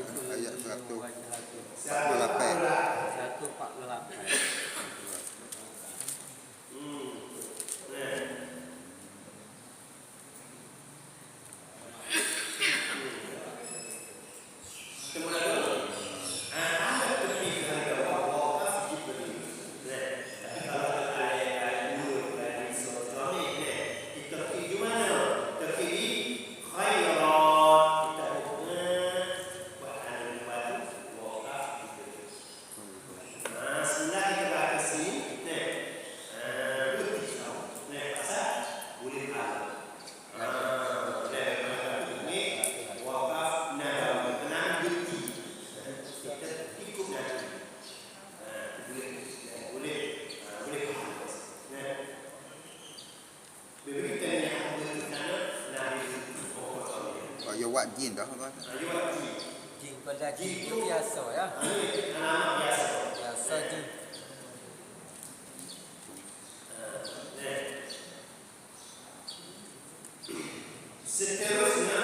C: Ayat
D: 148.
C: Yo buat jin dah tuan.
D: Jin pada jin itu biasa ya. Biasa jin.
A: Seterusnya,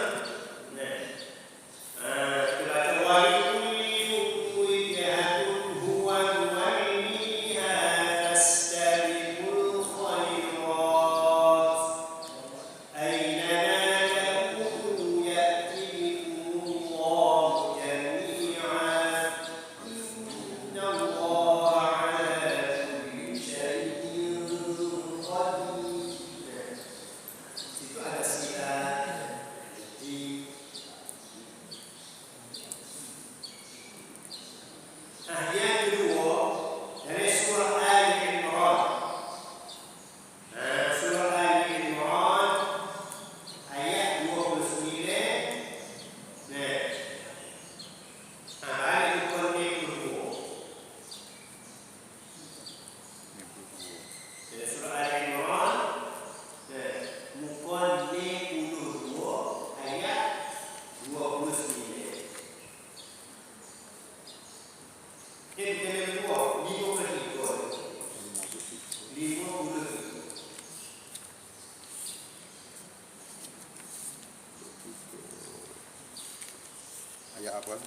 C: Ayat apa?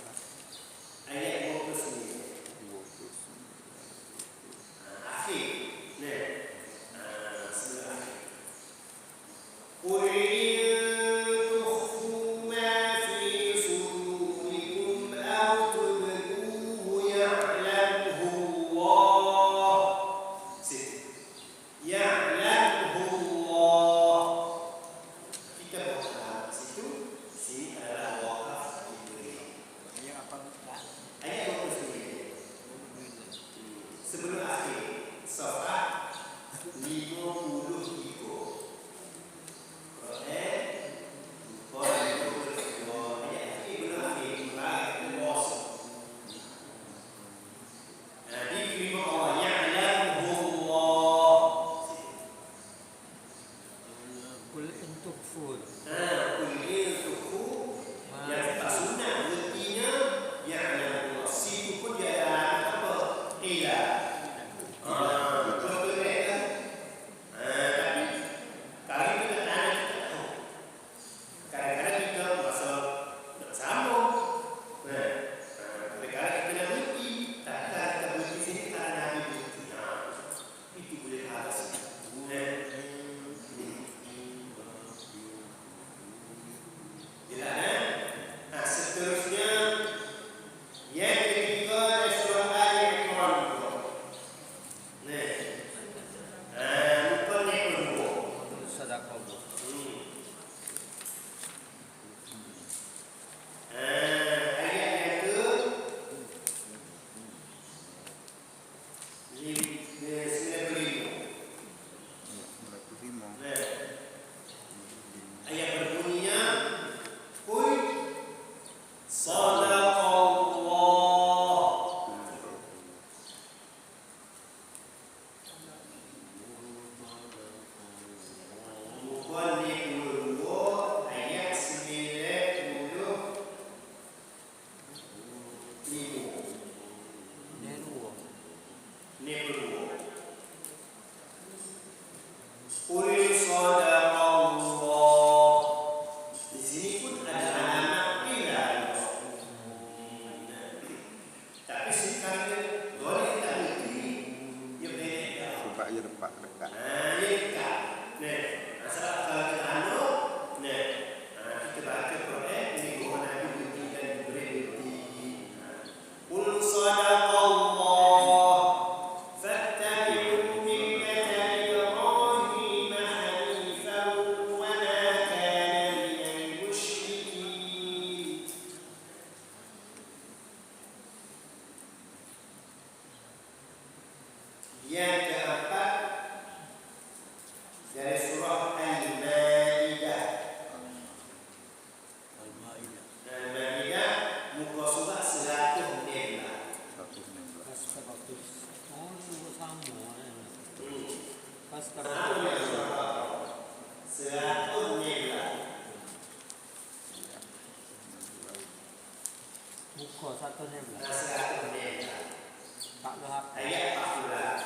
A: ayat 29. Akhir. Sebelah akhir. Qul in tukhfu ma fi sudurikum aw tubduhu ya'lamhu Allah. Ya'lamhu Allah. Kita berkata situ, sini adalah wakaf diberi. Ayat 29. Sebelum akhir surah 53.
D: Kul untuk full. Seterusnya yang ketiga adalah surah Al-Imran. Bukan yang kedua. Sedekah.
A: Ayat yang ke 95.
C: 95.
A: Ayat berbunyinya Qul Sadaqallah. Bukan di 22 ayat 95.
D: Neru.
A: Ini kedua. Qul sadaqallah. Di sini pun ada anak ilah.
C: dekat.
D: Ini dekat. Nah, sebab kalau kita anu, nah, kita baca Quran ini guna Nabi bukti dan diberi bukti. Qul sadaqallah fattabi'u millata Ibrahim hanifan wa ma kana minal musyrikin. Yang keempat dari surah Al-Maidah. Al-Maidah muka surat 116.
C: 116.
D: Satu
E: Buku satu ni belah. Tak ada apa.
D: ayat 14.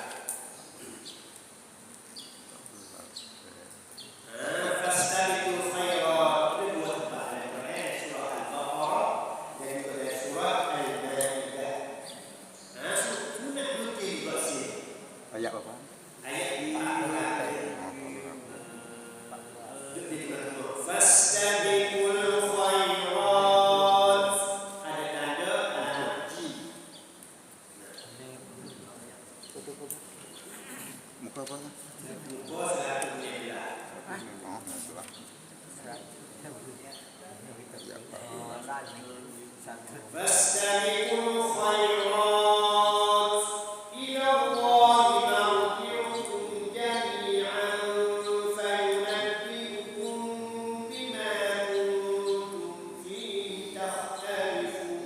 D: Fastabiqul khairat. Itu dua tempat dari Quran, surah Al-Baqarah dan juga dari surah Al-Maidah. Sunnah bukti juga sini.
C: Ayat berapa?
D: Ayat 14. Fastabiqul khairat. Ada tanda al-ji.
C: Muka apa?
D: Muka 116.
C: Oh, itulah. Ayat apa?
D: فاستبقوا الخيرات إلى الله مرجعكم جميعا فينبئكم بما كنتم فيه تختلفون.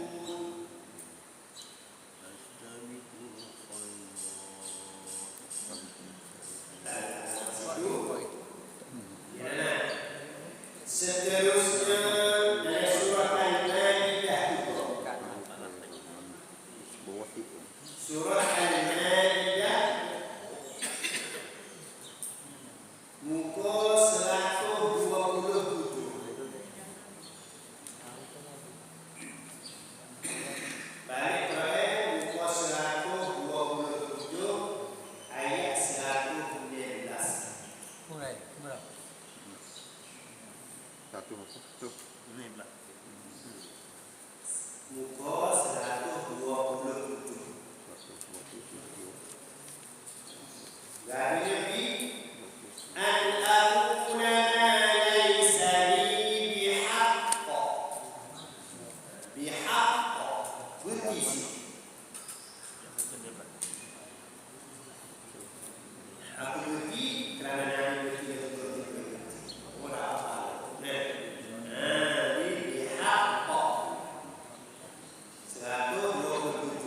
D: Seterusnya dari surah Al-Maidah.
C: Bawah itu.
D: Surah Al-Maidah muka 127. Balik Quran muka 127 ayat 119.
E: Mulai berapa?
C: Satu apa? Tu.
D: Muka 127.
C: 127.
D: Dari Nabi an aquna ma laysa li bihaqq. Bihaqq. Bukti. Aku bukti kerana Nabi bukti yang betul-betul. Orang apa? Ini bihaqq. 127.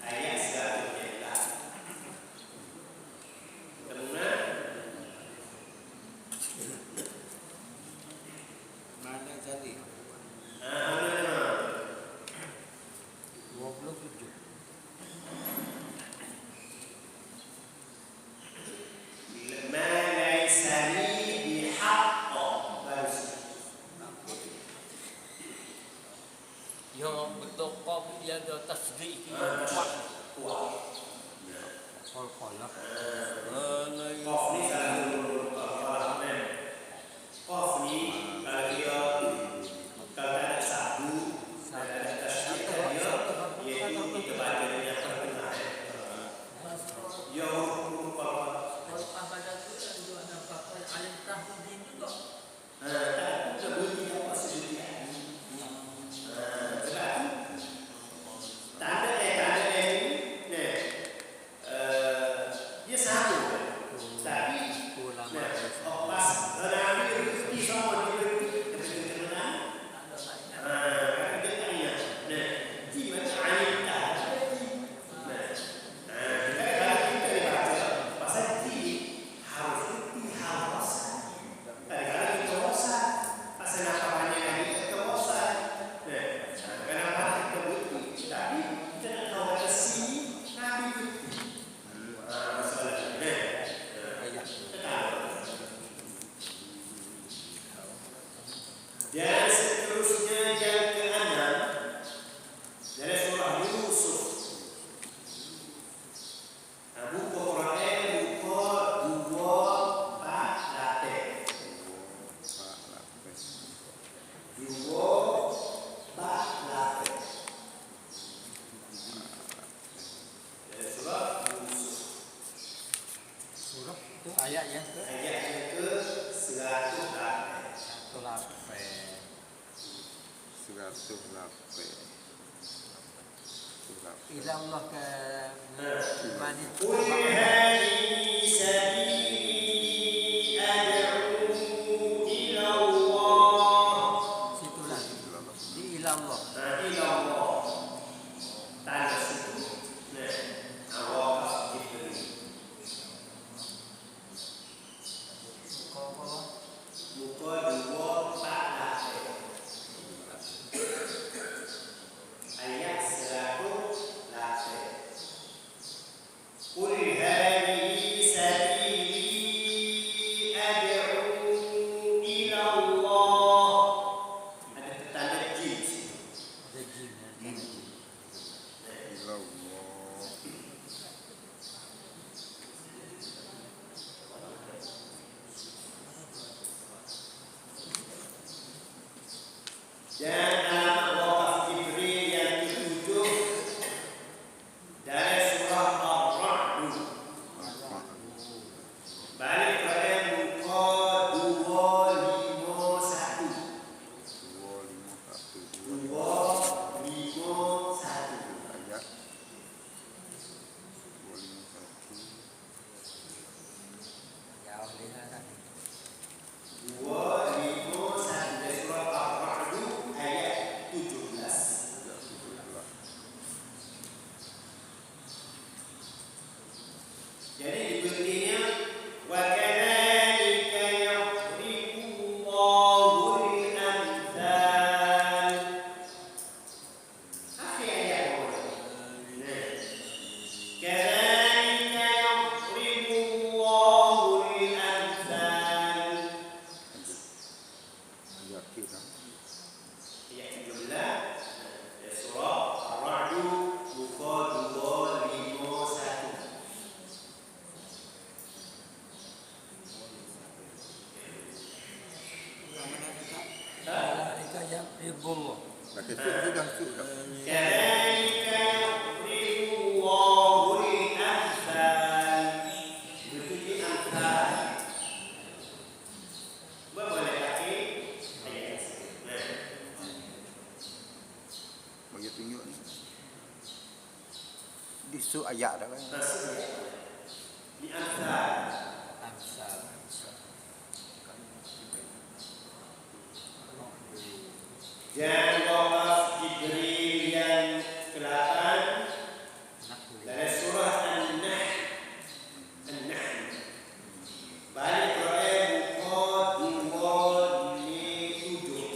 D: Ayat 119. Kemudian
E: Mana tadi? 27.
D: ma laysa li bihaqq. Bagus.
B: Yang betul kau dia ada tasdik yang kuat.
E: Kol-kolak.
D: Qaf ni salah dulu. Qaf ni kalau dia kalau ada satu ada tasydid dia iaitu kita baca dengan pertengah. Ya huruf qaf.
B: Kalau pada tu ada apa-apa alim tahdid juga.
D: Tak berbunyi apa sedikit. Tanda ini, dia satu. Tapi, pas Nabi berhenti sama dia berhenti kebenaran. Kata dia tanya, di mana alim tadi? Kalau kita baca pasal di harus dihawasan. Kadang-kadang kita wawasan. Pasal apa banyak lagi kita wawasan. Kenapa kita bukti? Tapi kita nak tahu kata sini Nabi bukti. Masalah.
E: Itu ayat yang ke
D: Ayat yang ke 108.
E: 108.
C: 108.
E: Ila Allah ke mana itu?
D: قل هذه سبيلي أدعو إلى الله.
E: Situlah. Di ila Allah.
D: إلى الله. Tanda situ. Nah, awal diberi. Muka 248. Ayat 108. قل هذه سبيلي أدعو إلى الله. Ada tanda jin di situ.
E: Ada jin.
C: Ila Allah.
D: Dan alamat wakaf Jibril yang ke-7 dari surah Ar-Ra'd. Balik pada muka 251.
C: 251.
D: 251.
C: Ayat 251.
E: Jauh lihat tadi.
D: 251 dari surah Ar-Ra'd ayat 17. Jadi dibuktinya wa kadzalika yadribullahu al-amthal. Akhir ayat kadzalika yadribullahu al-amthal.
C: Ayat kita.
D: Ayat 17 dari surah Ar-Ra'd muka 251.
E: Kita yang ribullah.
C: Lagi sudah.
D: كذلك يضرب الله الأمثال. Betul amthal. Boleh kaki ayat.
C: Bagi tunjuk ni. Di su ayat dah kan.
D: Maksudnya di amthal.
E: Amsal.
D: Dan wakaf Jibril yang ke-8 dari surah An-Nahl. An-Nahl. Balik pada muka 257.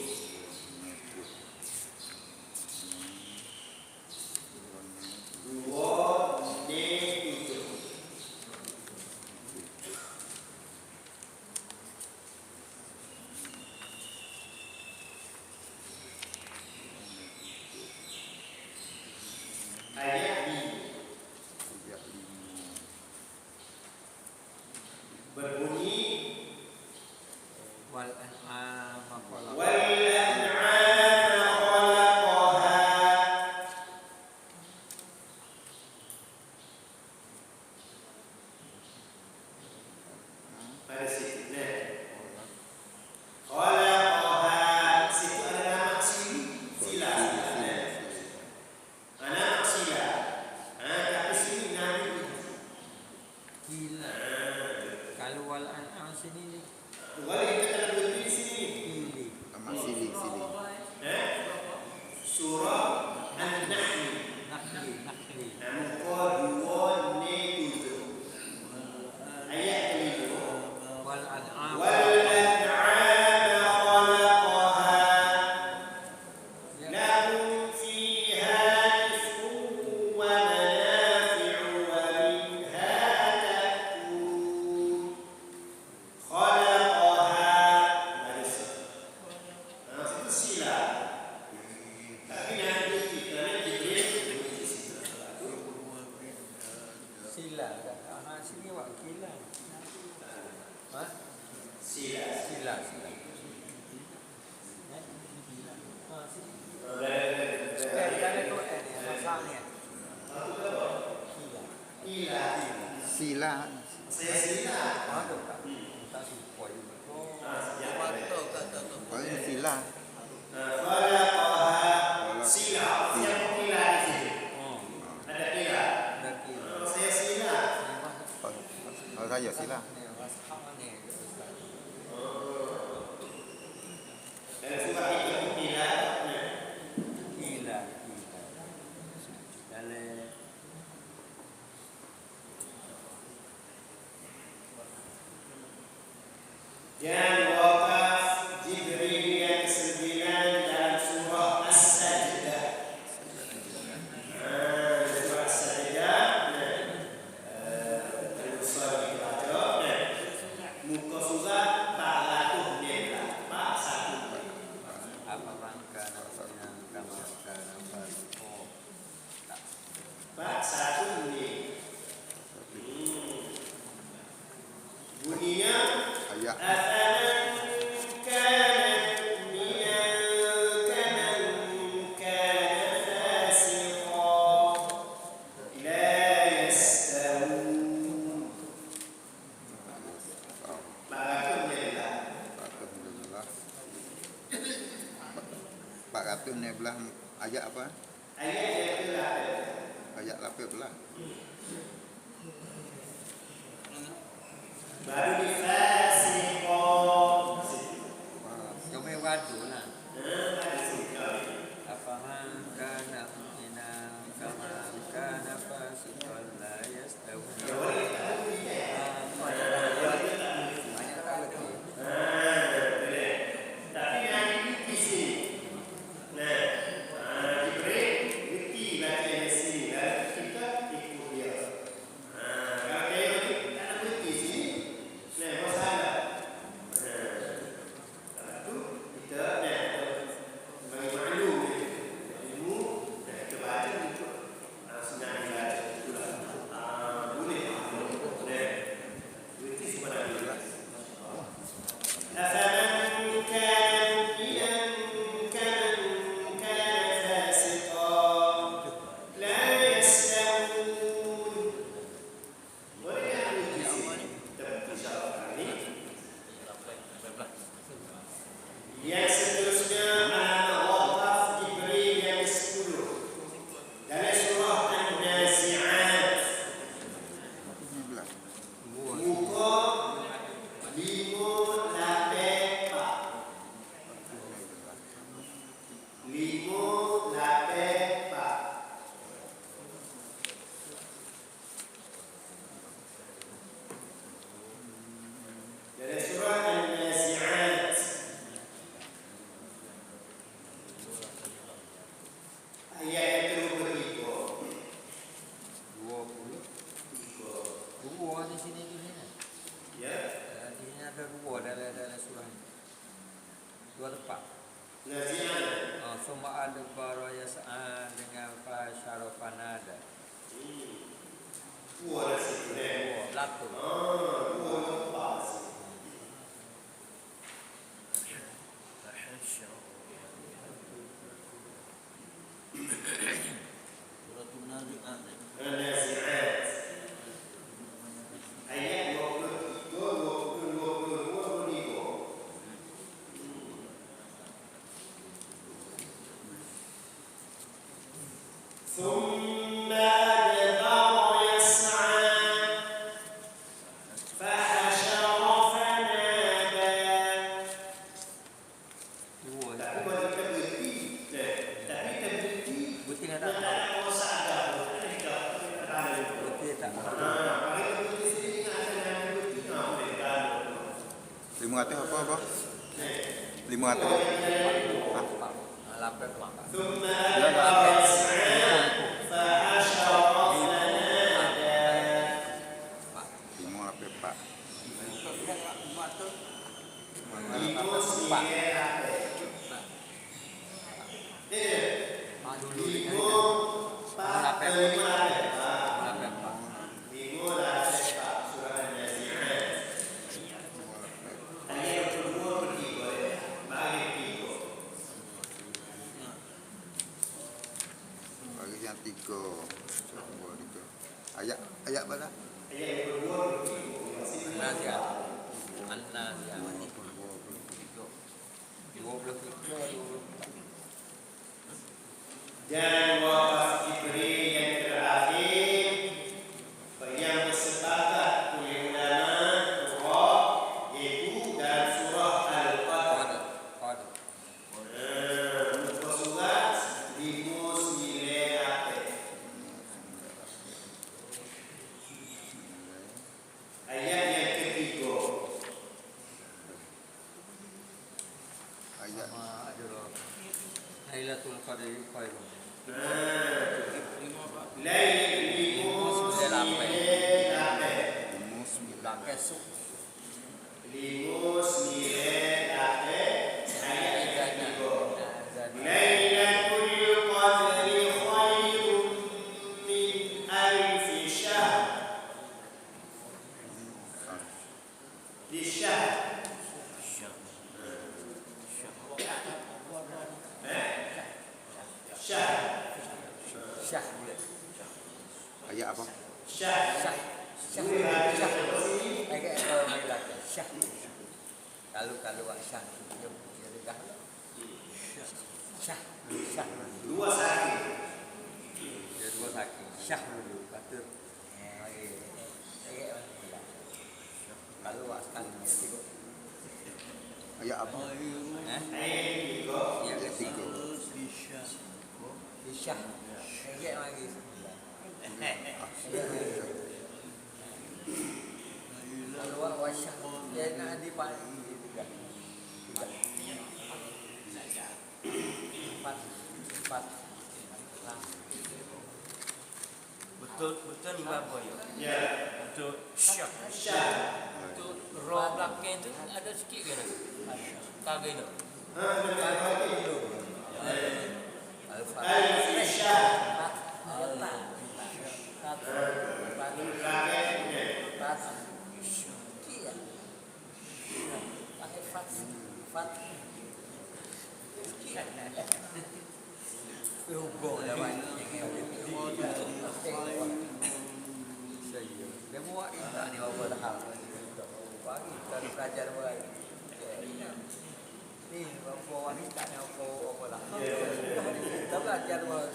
D: Ayat 5
C: Ayat 5.
D: berbunyi
E: Wal an'am qala.
D: wal an'ama khalaqaha. Pada situ khalaqaha. Situ ada nama sila. Anak sila. Tapi sini Nabi.
E: Gila. Kalau wal an'am sini ni
D: Boleh kita tak berhenti di sini.
E: pilih.
C: Amat sili.
D: Surah An-Nahl.
E: Nakli.
D: Muka 257. Ayat kelima.
E: Wal an'am.
D: Wal an'ama khalaqaha lakum fiha dif'un wa manafi'u wa minha ta'kulun. Khalaqaha itu sila. Tapi yang kita Jibril
E: Sila. Sini wak kila. Ha?
D: sila.
E: Sila. Sini. Ada tu ni masalahnya. Sila.
D: Ila
C: sila.
D: Saya sila.
E: Ada tak? Tak support juga. Oh,
B: Dia patut kata tu.
C: Paling sila.
D: Kalau sila, yang kira di sini.
E: oh,
D: Ada kira.
E: dah kira.
D: Saya sila.
C: Kalau saya sila.
E: Ni rasa ni.
D: Dan surat itu kira.
E: Gila. Dalam
D: Dan wakaf Jibril yang ke-9 dalam surah As-Sajdah. Surah As-Sajdah. Al-Usar dibaca. Muka surah 419. 41.
E: apa rangka namanya rangka apa? Oh, tak.
D: 41 ni. Bunyinya
C: Ayat.
D: أفمن كان مؤمنا كمن كان فاسقا لا يستوون. Bagaimana?
C: 419 ayat apa?
D: Ayat yang ke-8.
C: Ayat 18.
D: Baru di fasiqah.
E: Yang mewadu lah. Apa rangka namanya kama kana fasiqan la yastawun.
D: Tapi yang di sini. Nah, Jibril ngerti baca di sini. Dan kita ikut dia. Kalau dia tak nak ngerti sini, nah, masalah. Lepas tu, kita bagi maklum dia. Ilmu, kita baca untuk senang dibaca. Itulah. Boleh. Ngerti sebenarnya. أفمن كان مؤمنا كمن كان فاسقا لا يستوون. Boleh tak uji sini? Kita syarah ini. Yang seterusnya adalah wakaf Jibril yang ke-10 dalam surah An-Nazi'at.
C: 19.
D: Muka 584. Dari surah An-Nazi'at. Ayat yang ke-23.
E: 20. Dua di sini ni.
D: Ya.
E: Di sini ada dua dalam surah ni. Dua tempat.
D: Nazi'at.
E: Semua ada baraya sa'an dengan fasyarafanada.
D: Dua dah situ.
E: Latu.
D: Dua lepas. An-Nazi'at. Ayat 23, 22, 23. ثم أدبر يسعى فحشر فنادى.
E: Dua.
D: Tapi kalau kita berhenti, tapi kita berhenti,
E: Betul
D: kita
E: tak?
D: tak ada kuasa ada. Kita tak ada.
E: Betul tak?
D: Kalau kita berhenti sini, kita akan berhenti. Boleh tak?
C: 500 apa? 500.
E: Lapar mak.
D: ثم أدبر يسعى فحشر فنادى.
C: 584.
D: Ikut sihir apa? Lima, empat, lima, lima, surah An-Nazi'at. Ayat yang kedua, ketiga. Bagi tiga.
C: Bagi yang 3. Ayat mana?
D: Ayat yang kedua. Dan wakaf fikri yang terakhir yang bersepakat oleh ulama Qur'an iaitu dalam surah Al-Qadr. Muka surat 59 ayat yang ketiga.
C: Ayat
E: Lailatul Qadri khairun. Kesuk.
D: Lailatul Qadri khairun min alfi syahr. Di syahr. Syahr.
E: Syah.
C: ayat apa?
D: Syahr.
E: Syah. Syah. Agak lagi. Syah. Kalau syah. Dia dah. Syah. Syah.
D: Dua sakit.
E: Dia dua kaki. Syah dulu. Betul. Kalau akan dia
C: Ayat apa?
E: Ya,
C: Ayat 3.
E: Syah. Agak lagi. Kalau wasyah dia nak dipagi juga. Empat.
B: Betul Imam Boyo.
D: Ya.
B: Betul syak.
D: Syahr.
B: Betul roh belakang tu ada sikit ke nak? Kagak nak.
D: Alfi syahr.
E: Dia buat kita ni apa dah. Pagi kita belajar buat. Ni apa wanita ni apa lah. Kita belajar buat.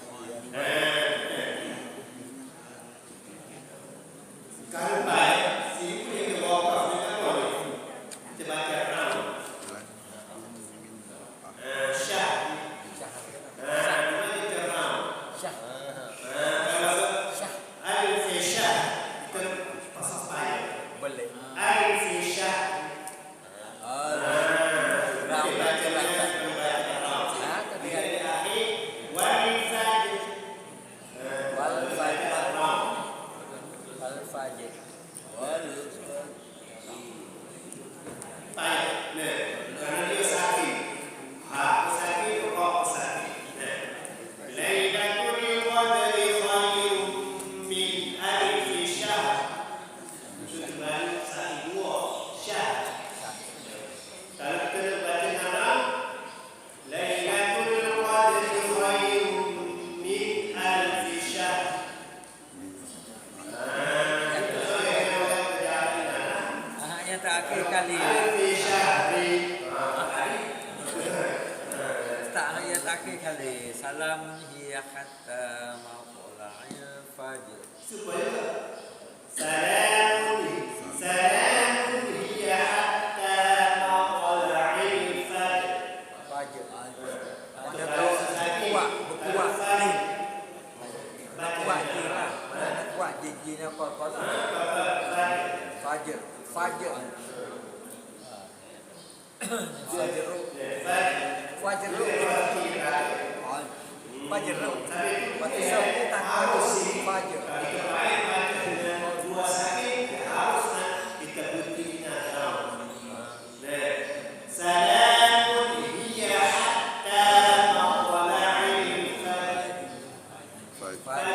D: Kalau baik, sini yang wakaf kita boleh. Kita baca round. Syahr. Dua kita round.
E: Syah.
D: Alfi syahr. Kita pasal baik.
E: Boleh.
D: Alfi syahr.
E: Terakhir kali ayat akhir kali salam hiya hatta maqla'il fajr
D: Salamun hiya hatta maqla'il fajr.
E: fajr ada berkuat kuat jinjina qala fajr fajr
D: Dua sakit harus kita buktikan round. Salamun hiya hatta maqla'il fajr.
E: Fajr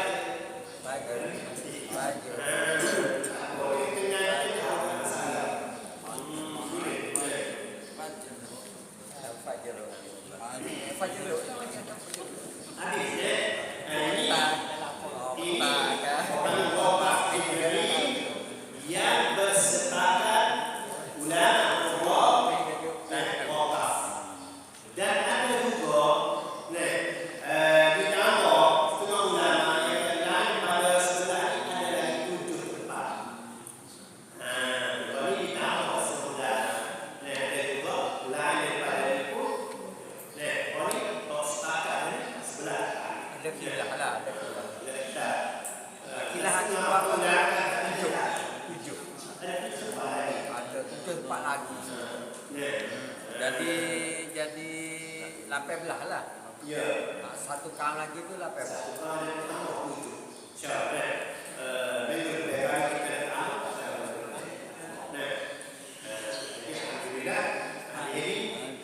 E: 4 lagi. Jadi 18 lah.
D: Ya.
E: Satu kang lagi itu 18.
D: Kalau ada tambah 7. Siapa? Minggu depan kita datang. Nah, jadi alhamdulillah hari ini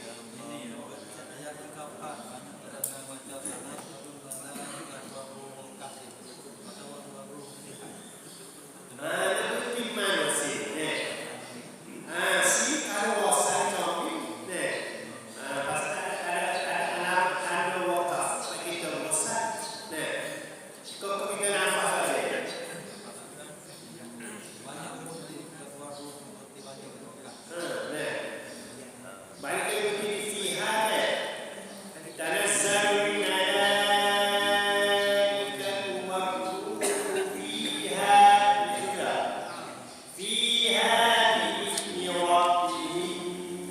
D: gimana sih? Si kalau wasan combing, pas ada wakaf kita wasan, kok kita nafas aja. Baik itu di fiha tanazzalu al-malaikatu war-ruhu fiha juga. Fiha bi-izni rabbihim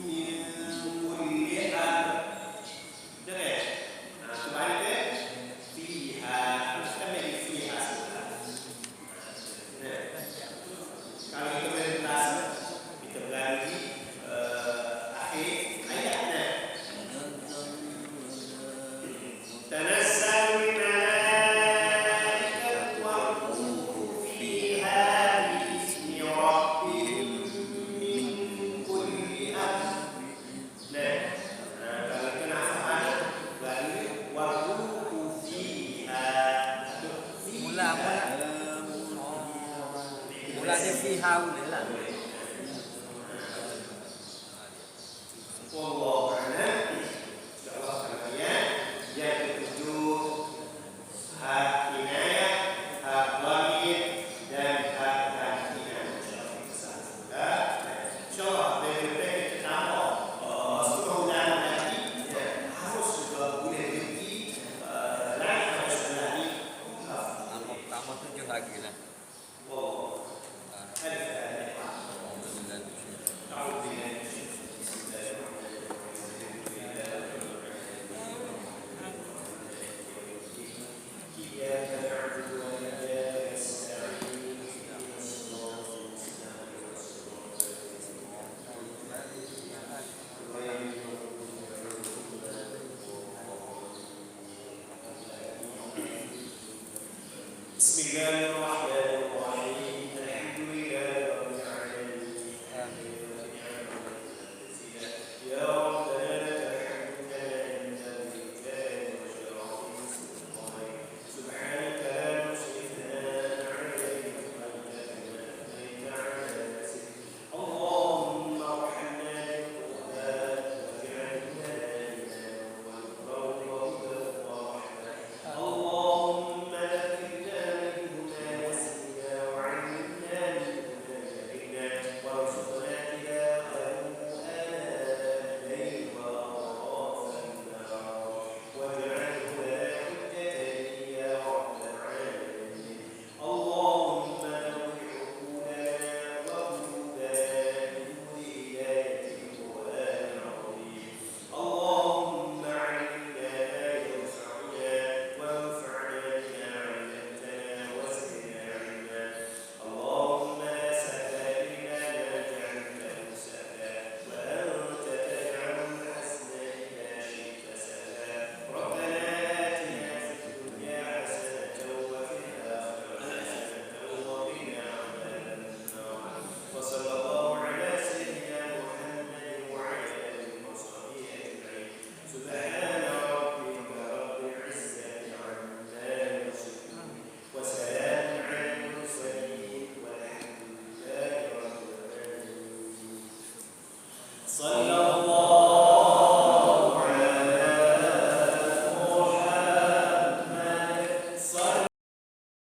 D: min kulli amr. Dengar. Kembali ke fiha. Kita beri fiha sebentar. Kalau kita berkelas, kita berlari akhir ayatnya. Tanazzalu al-malaikatu war-ruhu fiha bi-izni rabbihim min kulli amr. Kalau kita nak faham, berlari war-ruhu fiha.
E: Mulanya fiha boleh lah.
D: Wallahu a'lam. Insyaallah kalian yang ketujuh hak inayah, hak dhamir dan hak takinah. Insyaallah berbeda kita tambah 10 bulan lagi harus juga boleh pergi lain pada sebelah ini.
E: Tambah 7 lagi lah.
D: Wallahu Bismillahirrahmanirrahim. Alhamdulillahi rabbil alamin. Ya Rabbana lakal hamdu kama yanbaghi li jalali wajhika. Subhanaka la nuhsi thana'an 'alayka anta kama athnayta 'ala nafsik. Allahumma arhamna bil Qur'an waj'alna imaman wa nuran wa hudan wa rahmah. Allahumma dhakkirna minhu ma nasina wa 'allimna minhu ma jahilna warzuqna tilawatahu آناء الليل وأطراف النهار واجعله لنا حجة يا رب العالمين. اللهم نور عقولنا وقلوبنا بنور هداية القرآن العظيم. اللهم علمنا ما ينفعنا وانفعنا بما علمتنا وزدنا علما. اللهم لا سهل إلا ما جعلته سهلا وأنت تجعل الحزن إذا شئت سهلا. ربنا آتنا في الدنيا حسنة وفي الآخرة حسنة وقنا عذاب النار. وصلى الله على سيدنا محمد وعلى آله وصحبه أجمعين. سبحان ربك رب العزة عما يصفون وسلام على المرسلين والحمد لله رب العالمين. صلى